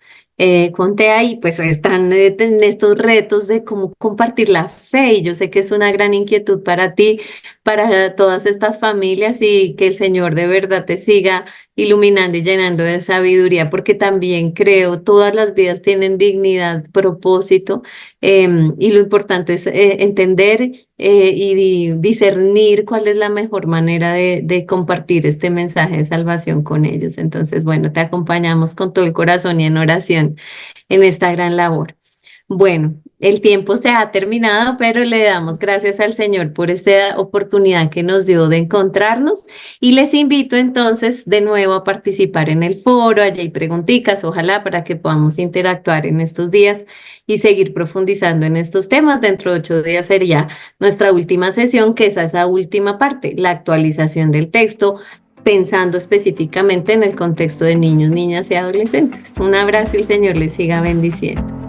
con TEA y pues están en estos retos de cómo compartir la fe y yo sé que es una gran inquietud para ti, para todas estas familias y que el Señor de verdad te siga iluminando y llenando de sabiduría porque también creo todas las vidas tienen dignidad, propósito y lo importante es entender y discernir cuál es la mejor manera de compartir este mensaje de salvación con ellos. Entonces, bueno, te acompañamos con todo el corazón y en oración en esta gran labor. Bueno, el tiempo se ha terminado, pero le damos gracias al Señor por esta oportunidad que nos dio de encontrarnos y les invito entonces de nuevo a participar en el foro, allá hay preguntitas, ojalá para que podamos interactuar en estos días y seguir profundizando en estos temas. Dentro de 8 días sería nuestra última sesión, que es esa última parte, la actualización del texto, pensando específicamente en el contexto de niños, niñas y adolescentes. Un abrazo y el Señor les siga bendiciendo.